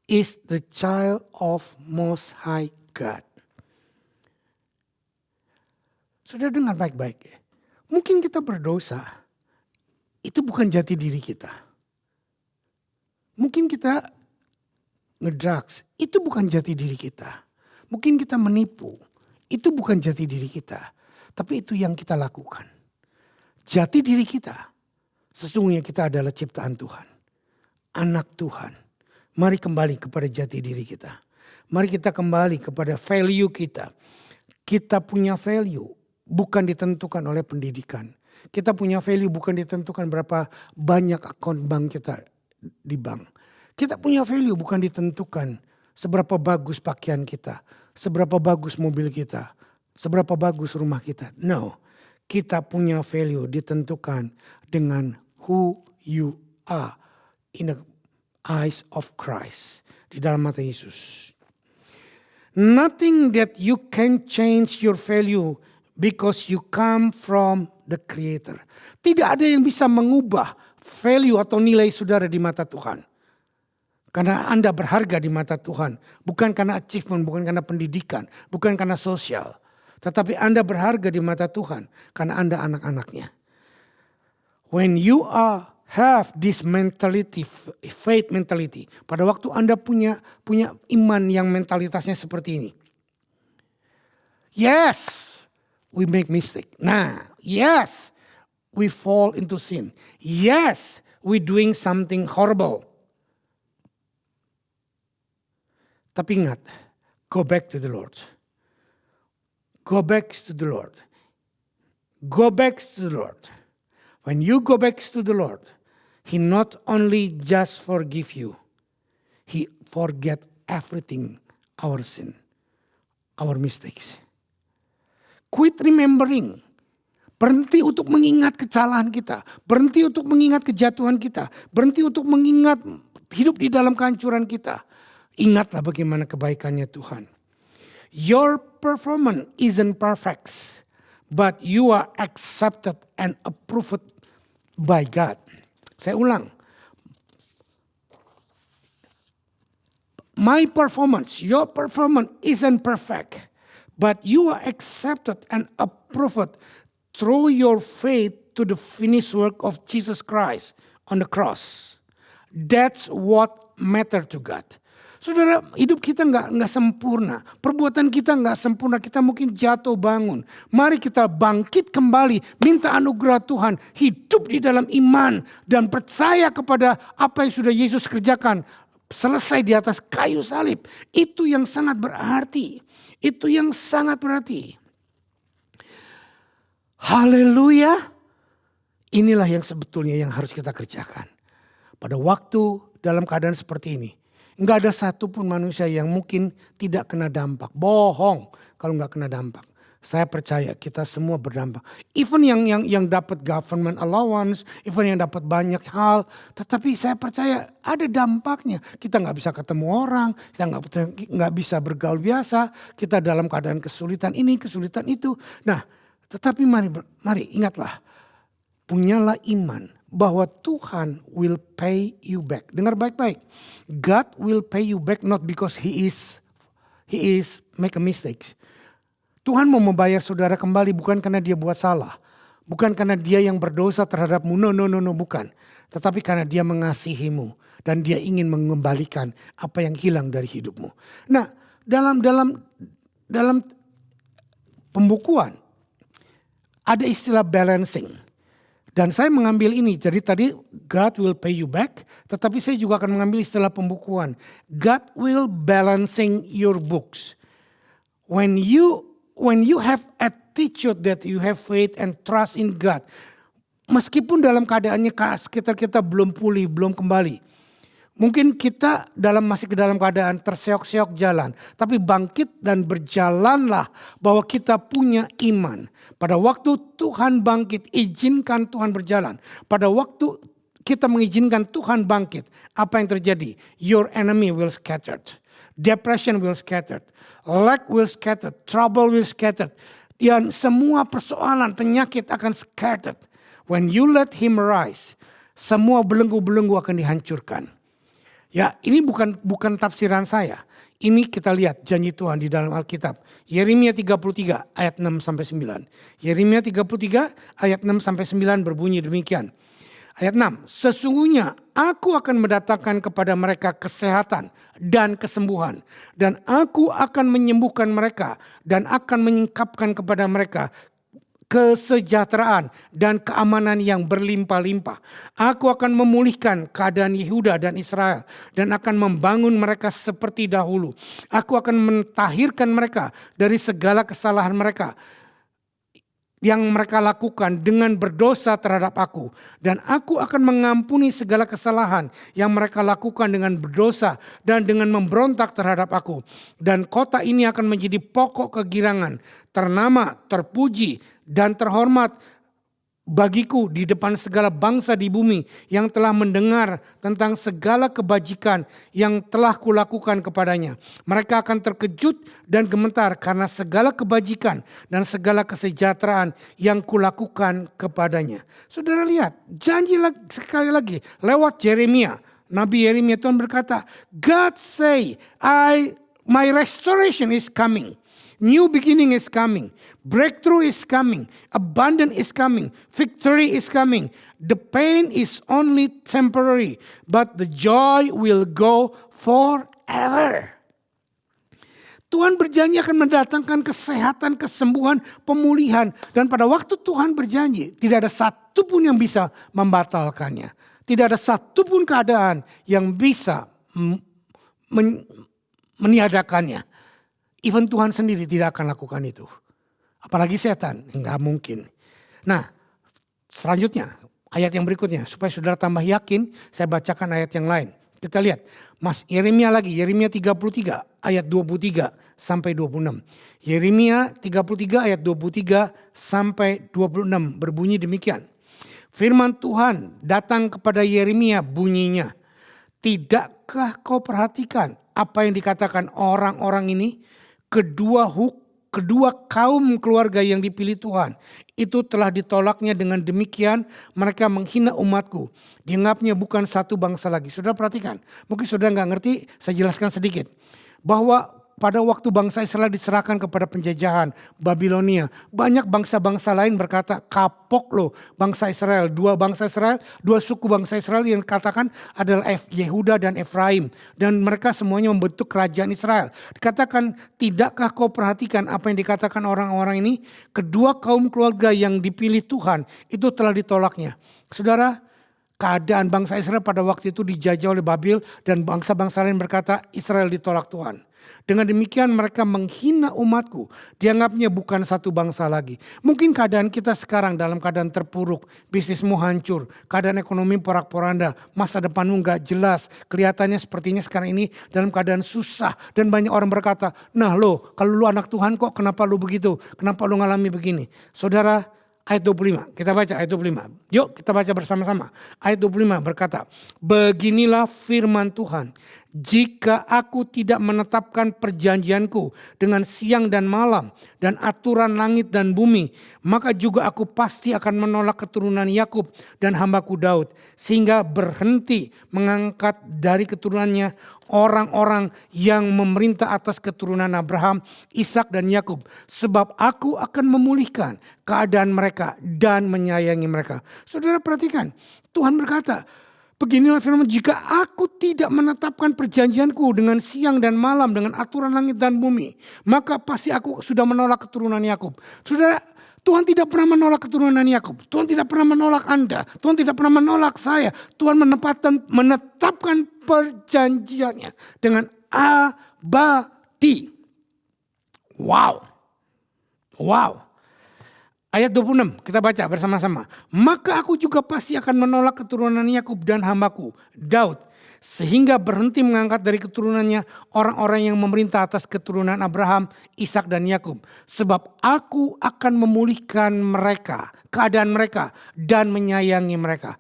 is the child of Most High God. Saudara dengar baik-baik. Mungkin kita berdosa. Itu bukan jati diri kita. Mungkin kita ngedrugs. Itu bukan jati diri kita. Mungkin kita menipu. Itu bukan jati diri kita. Tapi itu yang kita lakukan. Jati diri kita, sesungguhnya kita adalah ciptaan Tuhan. Anak Tuhan. Mari kembali kepada jati diri kita. Mari kita kembali kepada value kita. Kita punya value bukan ditentukan oleh pendidikan. Kita punya value bukan ditentukan berapa banyak akun bank kita di bank. Kita punya value bukan ditentukan seberapa bagus pakaian kita. Seberapa bagus mobil kita. Seberapa bagus rumah kita. No. Kita punya value ditentukan dengan who you are in the eyes of Christ. Di dalam mata Yesus. Nothing that you can change your value because you come from the Creator. Tidak ada yang bisa mengubah value atau nilai saudara di mata Tuhan. Karena Anda berharga di mata Tuhan. Bukan karena achievement, bukan karena pendidikan, bukan karena sosial. Tetapi Anda berharga di mata Tuhan karena Anda anak-anaknya. When you have this mentality, faith mentality. Pada waktu Anda punya iman yang mentalitasnya seperti ini. Yes, we make mistake. Nah, yes, we fall into sin. Yes, we doing something horrible. Tapi ingat, go back to the Lord. Go back to the Lord. Go back to the Lord. When you go back to the Lord, He not only just forgive you, He forget everything, our sin, our mistakes. Quit remembering. Berhenti untuk mengingat kesalahan kita. Berhenti untuk mengingat kejatuhan kita. Berhenti untuk mengingat hidup di dalam kehancuran kita. Ingatlah bagaimana kebaikannya Tuhan. Your performance isn't perfect, but you are accepted and approved by God. Saya ulang. My performance, your performance isn't perfect, but you are accepted and approved through your faith to the finished work of Jesus Christ on the cross. That's what matters to God. Saudara, hidup kita nggak sempurna. Perbuatan kita nggak sempurna. Kita mungkin jatuh bangun. Mari kita bangkit kembali. Minta anugerah Tuhan. Hidup di dalam iman. Dan percaya kepada apa yang sudah Yesus kerjakan. Selesai di atas kayu salib. Itu yang sangat berarti. Itu yang sangat berarti. Haleluya. Inilah yang sebetulnya yang harus kita kerjakan. Pada waktu dalam keadaan seperti ini. Enggak ada satupun manusia yang mungkin tidak kena dampak. Bohong kalau enggak kena dampak. Saya percaya kita semua berdampak. Even yang dapat government allowance, even yang dapat banyak hal. Tetapi saya percaya ada dampaknya. Kita enggak bisa ketemu orang, kita enggak bisa bergaul biasa. Kita dalam keadaan kesulitan ini, kesulitan itu. Nah, tetapi mari ingatlah. Punyalah iman. Bahwa Tuhan will pay you back. Dengar baik-baik. God will pay you back not because he is make a mistake. Tuhan mau membayar saudara kembali bukan karena dia buat salah. Bukan karena dia yang berdosa terhadapmu. No, bukan. Tetapi karena dia mengasihimu. Dan dia ingin mengembalikan apa yang hilang dari hidupmu. Nah, dalam pembukuan ada istilah balancing. Dan saya mengambil ini, jadi tadi God will pay you back, tetapi saya juga akan mengambil istilah pembukuan. God will balancing your books. When you have attitude that you have faith and trust in God, meskipun dalam keadaannya sekitar kita belum pulih, belum kembali. Mungkin kita masih ke dalam keadaan terseok-seok jalan. Tapi bangkit dan berjalanlah bahwa kita punya iman. Pada waktu Tuhan bangkit, izinkan Tuhan berjalan. Pada waktu kita mengizinkan Tuhan bangkit, apa yang terjadi? Your enemy will scattered. Depression will scattered. Lack will scattered. Trouble will scattered. Dan semua persoalan, penyakit akan scattered. When you let him rise, semua belenggu-belenggu akan dihancurkan. Ya, ini bukan tafsiran saya. Ini kita lihat janji Tuhan di dalam Alkitab. Yeremia 33 ayat 6 sampai 9. Yeremia 33 ayat 6 sampai 9 berbunyi demikian. Ayat 6, sesungguhnya aku akan mendatangkan kepada mereka kesehatan dan kesembuhan. Dan aku akan menyembuhkan mereka dan akan menyingkapkan kepada mereka kesejahteraan dan keamanan yang berlimpah-limpah. Aku akan memulihkan keadaan Yehuda dan Israel dan akan membangun mereka seperti dahulu. Aku akan mentahirkan mereka dari segala kesalahan mereka yang mereka lakukan dengan berdosa terhadap aku. Dan aku akan mengampuni segala kesalahan yang mereka lakukan dengan berdosa dan dengan memberontak terhadap aku. Dan kota ini akan menjadi pokok kegirangan, ternama, terpuji, dan terhormat bagiku di depan segala bangsa di bumi yang telah mendengar tentang segala kebajikan yang telah kulakukan kepadanya. Mereka akan terkejut dan gemetar karena segala kebajikan dan segala kesejahteraan yang kulakukan kepadanya. Saudara lihat, janji sekali lagi lewat Yeremia. Nabi Yeremia, Tuhan berkata, God say, my restoration is coming. New beginning is coming. Breakthrough is coming. Abundance is coming. Victory is coming. The pain is only temporary, but the joy will go forever. Tuhan berjanji akan mendatangkan kesehatan, kesembuhan, pemulihan. Dan pada waktu Tuhan berjanji, tidak ada satupun yang bisa membatalkannya. Tidak ada satupun keadaan yang bisa meniadakannya. Even Tuhan sendiri tidak akan lakukan itu. Apalagi setan, enggak mungkin. Nah, selanjutnya ayat yang berikutnya. Supaya saudara tambah yakin, saya bacakan ayat yang lain. Kita lihat, Yeremia lagi, Yeremia 33 ayat 23 sampai 26. Yeremia 33 ayat 23 sampai 26 berbunyi demikian. Firman Tuhan datang kepada Yeremia bunyinya. Tidakkah kau perhatikan apa yang dikatakan orang-orang ini? Kedua kaum keluarga yang dipilih Tuhan itu telah ditolaknya, dengan demikian mereka menghina umatku. Dianggapnya bukan satu bangsa lagi. Saudara perhatikan, mungkin saudara gak ngerti, saya jelaskan sedikit. Bahwa pada waktu bangsa Israel diserahkan kepada penjajahan Babilonia, banyak bangsa-bangsa lain berkata, kapok loh bangsa Israel. Dua bangsa Israel, dua suku bangsa Israel yang dikatakan adalah Yehuda dan Efraim. Dan mereka semuanya membentuk kerajaan Israel. Dikatakan, tidakkah kau perhatikan apa yang dikatakan orang-orang ini? Kedua kaum keluarga yang dipilih Tuhan itu telah ditolaknya. Saudara, keadaan bangsa Israel pada waktu itu dijajah oleh Babil dan bangsa-bangsa lain berkata Israel ditolak Tuhan. Dengan demikian mereka menghina umatku. Dianggapnya bukan satu bangsa lagi. Mungkin keadaan kita sekarang dalam keadaan terpuruk. Bisnismu hancur. Keadaan ekonomi porak-poranda. Masa depanmu gak jelas. Kelihatannya sepertinya sekarang ini dalam keadaan susah. Dan banyak orang berkata, nah lo kalau lu anak Tuhan kok kenapa lu begitu? Kenapa lu ngalami begini? Saudara, ayat 25, kita baca ayat 25. Yuk kita baca bersama-sama. Ayat 25 berkata, beginilah firman Tuhan. Jika aku tidak menetapkan perjanjianku dengan siang dan malam dan aturan langit dan bumi, maka juga aku pasti akan menolak keturunan Yakub dan hambaku Daud, sehingga berhenti mengangkat dari keturunannya orang-orang yang memerintah atas keturunan Abraham, Ishak dan Yakub, sebab aku akan memulihkan keadaan mereka dan menyayangi mereka. Saudara perhatikan, Tuhan berkata, beginilah firman, jika aku tidak menetapkan perjanjianku dengan siang dan malam, dengan aturan langit dan bumi, maka pasti aku sudah menolak keturunan Yakub. Saudara, Tuhan tidak pernah menolak keturunan Yakub. Tuhan tidak pernah menolak Anda. Tuhan tidak pernah menolak saya. Tuhan menetapkan perjanjiannya dengan abadi. Wow. Ayat 26 kita baca bersama-sama. Maka aku juga pasti akan menolak keturunan Yakub dan hambaku Daud, sehingga berhenti mengangkat dari keturunannya orang-orang yang memerintah atas keturunan Abraham, Ishak dan Yakub. Sebab aku akan memulihkan mereka, keadaan mereka dan menyayangi mereka.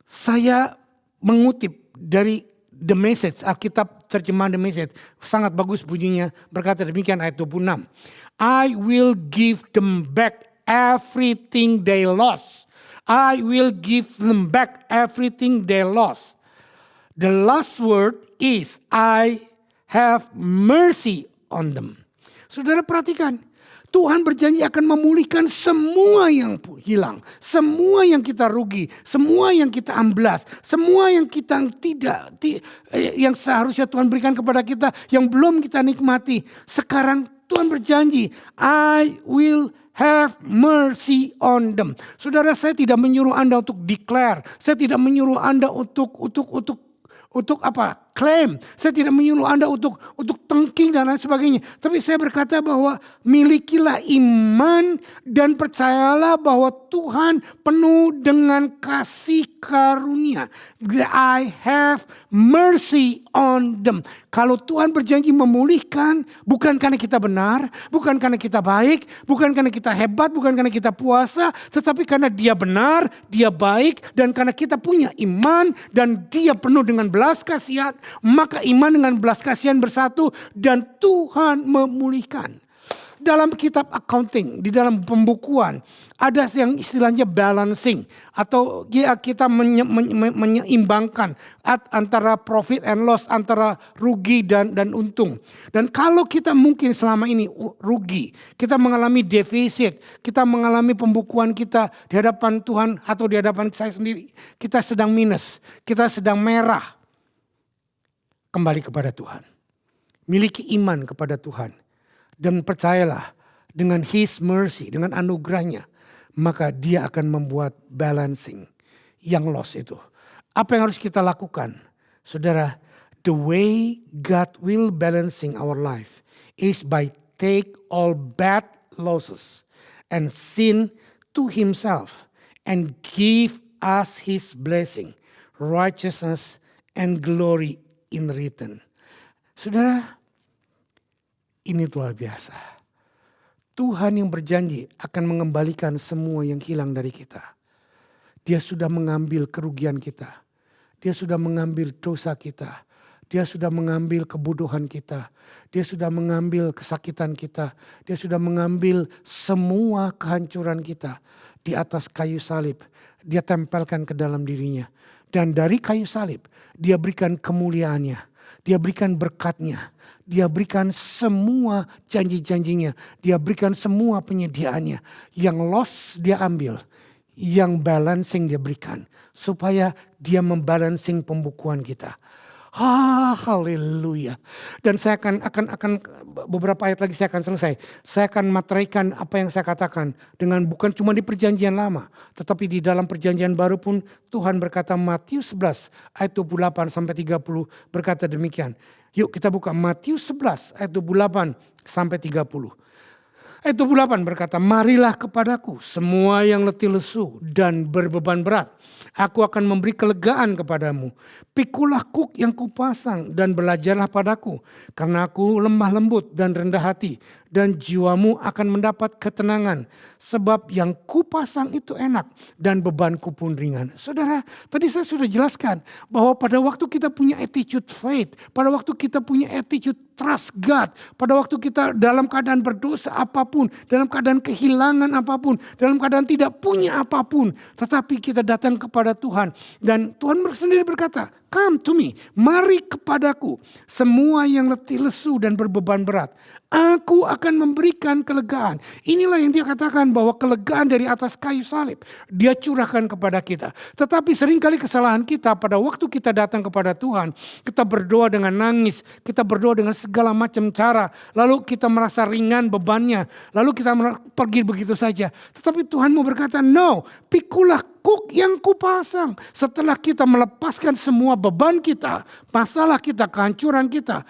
Saya mengutip dari The Message, Alkitab terjemahan The Message. Sangat bagus bunyinya, berkata demikian ayat 26. I will give them back everything they lost. I will give them back everything they lost. The last word is I have mercy on them. Saudara perhatikan, Tuhan berjanji akan memulihkan semua yang hilang, semua yang kita rugi, semua yang kita amblas, semua yang kita yang seharusnya Tuhan berikan kepada kita yang belum kita nikmati. Sekarang Tuhan berjanji, I will have mercy on them. Saudara, saya tidak menyuruh Anda untuk declare, saya tidak menyuruh Anda untuk klaim. Saya tidak menyuruh Anda untuk tengking dan lain sebagainya. Tapi saya berkata bahwa milikilah iman dan percayalah bahwa Tuhan penuh dengan kasih karunia. I have mercy on them. Kalau Tuhan berjanji memulihkan, bukan karena kita benar, bukan karena kita baik, bukan karena kita hebat, bukan karena kita puasa, tetapi karena Dia benar, Dia baik, dan karena kita punya iman dan Dia penuh dengan belas kasihan, maka iman dengan belas kasihan bersatu dan Tuhan memulihkan. Dalam kitab accounting, di dalam pembukuan, ada yang istilahnya balancing. Atau kita menyeimbangkan antara profit and loss, antara rugi dan untung. Dan kalau kita mungkin selama ini rugi, kita mengalami defisit, kita mengalami pembukuan kita di hadapan Tuhan atau di hadapan saya sendiri, kita sedang minus, kita sedang merah. Kembali kepada Tuhan. Miliki iman kepada Tuhan. Dan percayalah dengan His mercy, dengan anugerahnya, maka Dia akan membuat balancing yang loss itu. Apa yang harus kita lakukan? Saudara, the way God will balancing our life is by take all bad losses and sin to Himself and give us His blessing, righteousness and glory in return. Saudara, ini luar biasa. Tuhan yang berjanji akan mengembalikan semua yang hilang dari kita. Dia sudah mengambil kerugian kita. Dia sudah mengambil dosa kita. Dia sudah mengambil kebodohan kita. Dia sudah mengambil kesakitan kita. Dia sudah mengambil semua kehancuran kita di atas kayu salib. Dia tempelkan ke dalam dirinya. Dan dari kayu salib, Dia berikan kemuliaannya. Dia berikan berkat-Nya. Dia berikan semua janji-janjinya. Dia berikan semua penyediaannya. Yang loss dia ambil. Yang balancing dia berikan. Supaya dia membalancing pembukuan kita. Haleluya. Dan saya akan beberapa ayat lagi saya akan selesai. Saya akan materaikan apa yang saya katakan dengan bukan cuma di perjanjian lama, tetapi di dalam perjanjian baru pun Tuhan berkata, Matius 11 ayat 28 sampai 30 berkata demikian. Yuk kita buka Matius 11 ayat 28 sampai 30. Ayat 28 berkata, marilah kepadaku semua yang letih lesu dan berbeban berat. Aku akan memberi kelegaan kepadamu. Pikulah kuk yang kupasang dan belajarlah padaku. Karena aku lemah lembut dan rendah hati. Dan jiwamu akan mendapat ketenangan. Sebab yang kupasang itu enak dan bebanku pun ringan. Saudara, tadi saya sudah jelaskan bahwa pada waktu kita punya attitude faith. Pada waktu kita punya attitude trust God. Pada waktu kita dalam keadaan berdosa apapun. Dalam keadaan kehilangan apapun. Dalam keadaan tidak punya apapun. Tetapi kita datang kepada Tuhan. Dan Tuhan sendiri berkata, come to me, mari kepadaku. Semua yang letih lesu dan berbeban berat. Aku akan memberikan kelegaan. Inilah yang dia katakan bahwa kelegaan dari atas kayu salib. Dia curahkan kepada kita. Tetapi seringkali kesalahan kita pada waktu kita datang kepada Tuhan. Kita berdoa dengan nangis. Kita berdoa dengan segala macam cara. Lalu kita merasa ringan bebannya. Lalu kita pergi begitu saja. Tetapi Tuhan mau berkata, no, pikulah kuk yang kupasang. Setelah kita melepaskan semua beban kita, masalah kita, kehancuran kita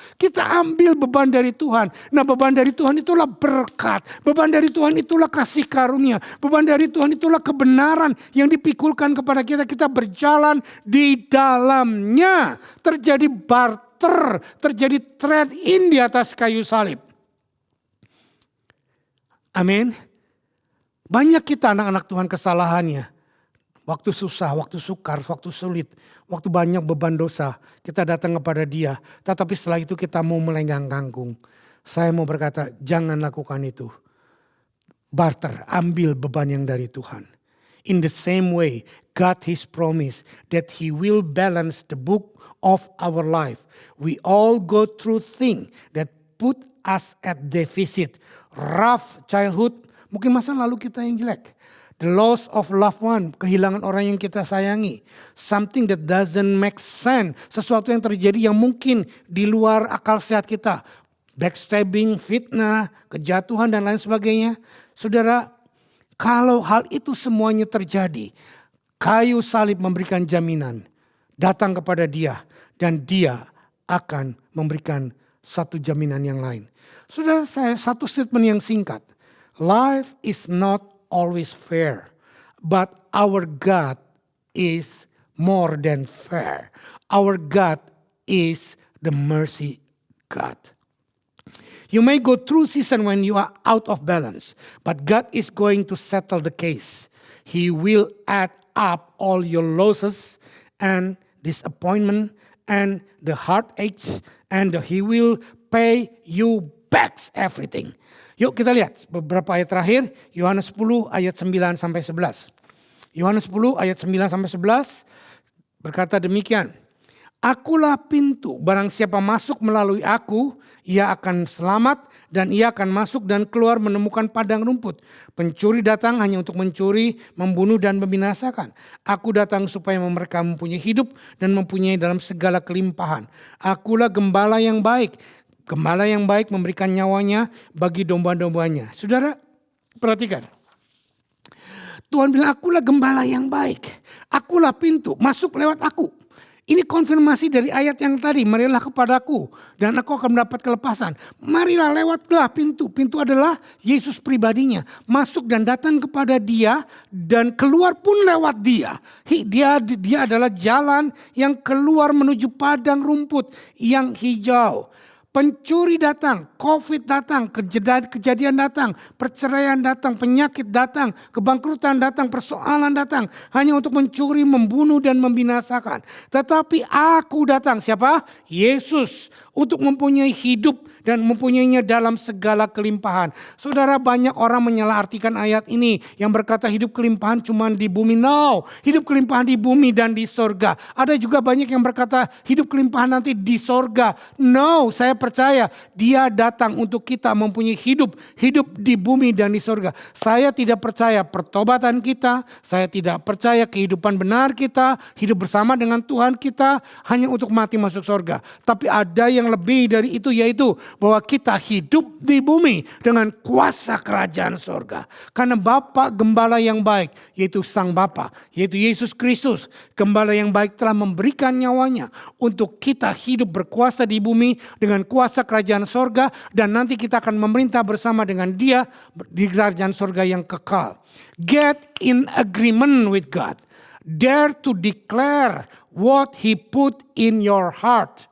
ambil beban dari Tuhan. Nah, beban dari Tuhan itulah berkat. Beban dari Tuhan itulah kasih karunia. Beban dari Tuhan itulah kebenaran yang dipikulkan kepada kita. Kita berjalan di dalamnya. Terjadi barter, terjadi trade in di atas kayu salib. Amin. Banyak kita anak-anak Tuhan kesalahannya. Waktu susah, waktu sukar, waktu sulit, waktu banyak beban dosa, kita datang kepada Dia. Tetapi setelah itu kita mau melenggang kangkung. Saya mau berkata, jangan lakukan itu. Barter, ambil beban yang dari Tuhan. In the same way, God His promise that He will balance the book of our life. We all go through things that put us at deficit. Rough childhood, mungkin masa lalu kita yang jelek. The loss of loved one, kehilangan orang yang kita sayangi. Something that doesn't make sense. Sesuatu yang terjadi yang mungkin di luar akal sehat kita. Backstabbing, fitnah, kejatuhan dan lain sebagainya. Saudara, kalau hal itu semuanya terjadi, kayu salib memberikan jaminan. Datang kepada Dia dan Dia akan memberikan satu jaminan yang lain. Saudara, saya satu statement yang singkat. Life is not always fair, but our God is more than fair. Our God is the mercy God. You may go through season when you are out of balance, but God is going to settle the case. He will add up all your losses and disappointment and the heartaches, and He will pay you back everything. Yuk kita lihat beberapa ayat terakhir, Yohanes 10 ayat 9 sampai 11. Yohanes 10 ayat 9 sampai 11 berkata demikian. Akulah pintu, barang siapa masuk melalui aku, ia akan selamat dan ia akan masuk dan keluar menemukan padang rumput. Pencuri datang hanya untuk mencuri, membunuh dan membinasakan. Aku datang supaya mereka mempunyai hidup dan mempunyai dalam segala kelimpahan. Akulah gembala yang baik. Gembala yang baik memberikan nyawanya bagi domba-dombanya. Saudara, perhatikan. Tuhan bilang, akulah gembala yang baik. Akulah pintu, masuk lewat aku. Ini konfirmasi dari ayat yang tadi. Marilah kepadaku dan aku akan mendapat kelepasan. Marilah lewatlah pintu. Pintu adalah Yesus pribadinya. Masuk dan datang kepada Dia dan keluar pun lewat Dia. Dia adalah jalan yang keluar menuju padang rumput yang hijau. Pencuri datang, COVID datang, kejadian datang, perceraian datang, penyakit datang, kebangkrutan datang, persoalan datang. Hanya untuk mencuri, membunuh dan membinasakan. Tetapi aku datang, siapa? Yesus. untuk mempunyai hidup dan mempunyainya dalam segala kelimpahan. Saudara, banyak orang menyalahartikan ayat ini yang berkata hidup kelimpahan cuma di bumi. No, hidup kelimpahan di bumi dan di sorga. Ada juga banyak yang berkata hidup kelimpahan nanti di sorga. No, saya percaya Dia datang untuk kita mempunyai hidup di bumi dan di sorga. Saya tidak percaya pertobatan kita, saya tidak percaya kehidupan benar kita, hidup bersama dengan Tuhan kita hanya untuk mati masuk sorga. Tapi ada yang lebih dari itu, yaitu bahwa kita hidup di bumi dengan kuasa kerajaan sorga. Karena Bapa Gembala yang baik, yaitu Sang Bapa, yaitu Yesus Kristus, Gembala yang baik telah memberikan nyawanya untuk kita hidup berkuasa di bumi dengan kuasa kerajaan sorga. Dan nanti kita akan memerintah bersama dengan Dia di kerajaan sorga yang kekal. Get in agreement with God. Dare to declare what He put in your heart.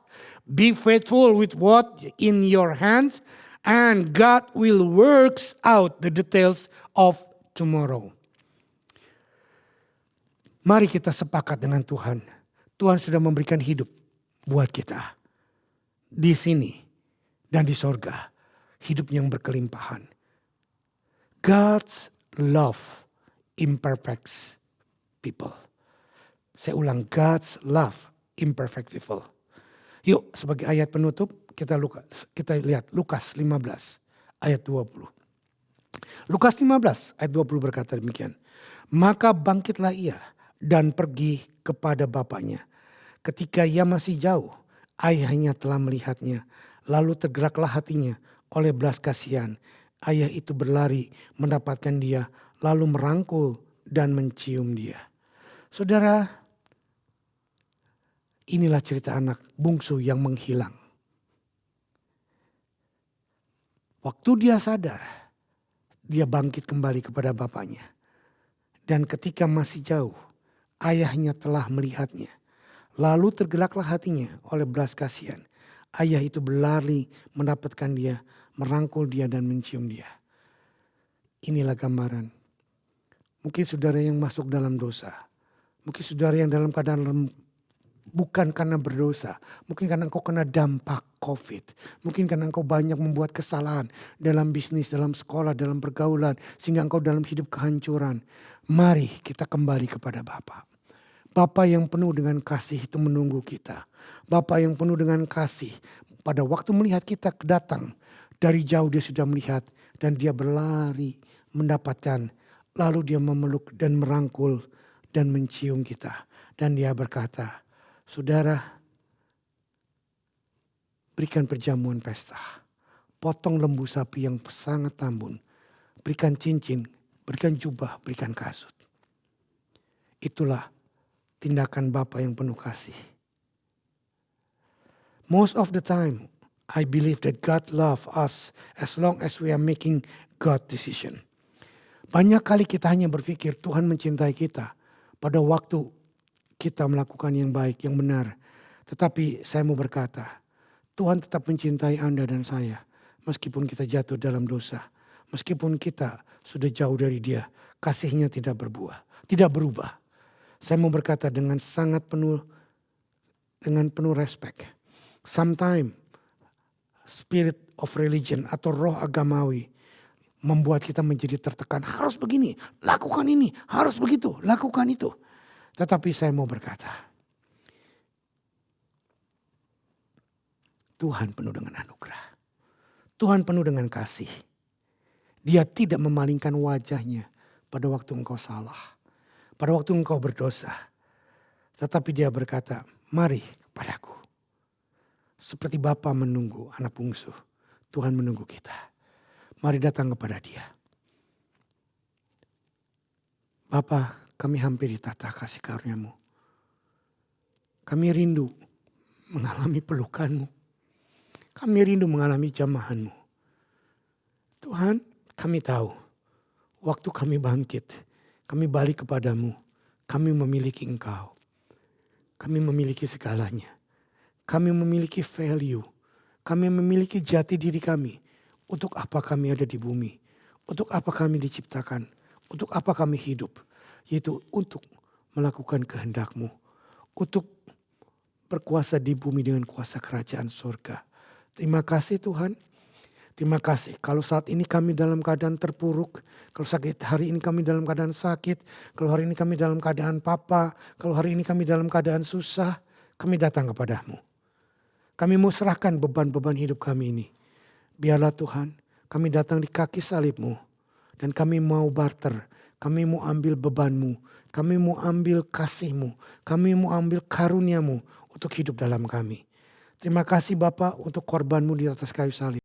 Be faithful with what in your hands, and God will works out the details of tomorrow. Mari kita sepakat dengan Tuhan. Tuhan sudah memberikan hidup buat kita. Di sini dan di sorga. Hidup yang berkelimpahan. God's love imperfects people. Saya ulang, God's love imperfect people. Yuk, sebagai ayat penutup kita lihat Lukas 15 ayat 20. Lukas 15 ayat 20 berkata demikian. Maka bangkitlah ia dan pergi kepada bapaknya. Ketika ia masih jauh, ayahnya telah melihatnya. Lalu tergeraklah hatinya oleh belas kasihan. Ayah itu berlari mendapatkan dia, lalu merangkul dan mencium dia. Saudara, inilah cerita anak bungsu yang menghilang. Waktu dia sadar, dia bangkit kembali kepada bapaknya. Dan ketika masih jauh, ayahnya telah melihatnya. Lalu tergeraklah hatinya oleh belas kasihan. Ayah itu berlari mendapatkan dia, merangkul dia dan mencium dia. Inilah gambaran. Mungkin saudara yang masuk dalam dosa. Mungkin saudara yang dalam keadaan bukan karena berdosa. Mungkin karena engkau kena dampak COVID. Mungkin karena engkau banyak membuat kesalahan dalam bisnis, dalam sekolah, dalam pergaulan. Sehingga engkau dalam hidup kehancuran. Mari kita kembali kepada Bapa. Bapa yang penuh dengan kasih itu menunggu kita. Bapa yang penuh dengan kasih. Pada waktu melihat kita datang. Dari jauh dia sudah melihat. Dan dia berlari mendapatkan. Lalu dia memeluk dan merangkul dan mencium kita. Dan dia berkata, saudara, berikan perjamuan pesta. Potong lembu sapi yang sangat tambun. Berikan cincin, berikan jubah, berikan kasut. Itulah tindakan Bapa yang penuh kasih. Most of the time, I believe that God loves us as long as we are making God decision. Banyak kali kita hanya berpikir Tuhan mencintai kita pada waktu kita melakukan yang baik, yang benar. Tetapi saya mau berkata, Tuhan tetap mencintai Anda dan saya. Meskipun kita jatuh dalam dosa. Meskipun kita sudah jauh dari Dia. Kasihnya tidak berubah. Saya mau berkata dengan sangat penuh respect. Sometimes spirit of religion atau roh agamawi membuat kita menjadi tertekan. Harus begini, lakukan ini. Harus begitu, lakukan itu. Tetapi saya mau berkata, Tuhan penuh dengan anugerah. Tuhan penuh dengan kasih. Dia tidak memalingkan wajahnya pada waktu engkau salah. Pada waktu engkau berdosa. Tetapi dia berkata, mari kepadaku. Seperti Bapa menunggu anak bungsu. Tuhan menunggu kita. Mari datang kepada Dia. Bapa, kami hampiri tata kasih karunia-Mu. Kami rindu mengalami pelukan-Mu. Kami rindu mengalami jamahan-Mu. Tuhan, kami tahu waktu kami bangkit, kami balik kepadamu. Kami memiliki Engkau. Kami memiliki segalanya. Kami memiliki value. Kami memiliki jati diri kami. Untuk apa kami ada di bumi. Untuk apa kami diciptakan. Untuk apa kami hidup. Yaitu untuk melakukan kehendak-Mu. Untuk berkuasa di bumi dengan kuasa kerajaan surga. Terima kasih Tuhan. Terima kasih kalau saat ini kami dalam keadaan terpuruk, kalau hari ini kami dalam keadaan sakit, kalau hari ini kami dalam keadaan papa, kalau hari ini kami dalam keadaan susah, kami datang kepadamu. Kami mau serahkan beban-beban hidup kami ini. Biarlah Tuhan, kami datang di kaki salib-Mu dan kami mau barter, kami mau ambil beban-Mu, kami mau ambil kasih-Mu, kami mau ambil karunia-Mu untuk hidup dalam kami. Terima kasih Bapa untuk korban-Mu di atas kayu salib.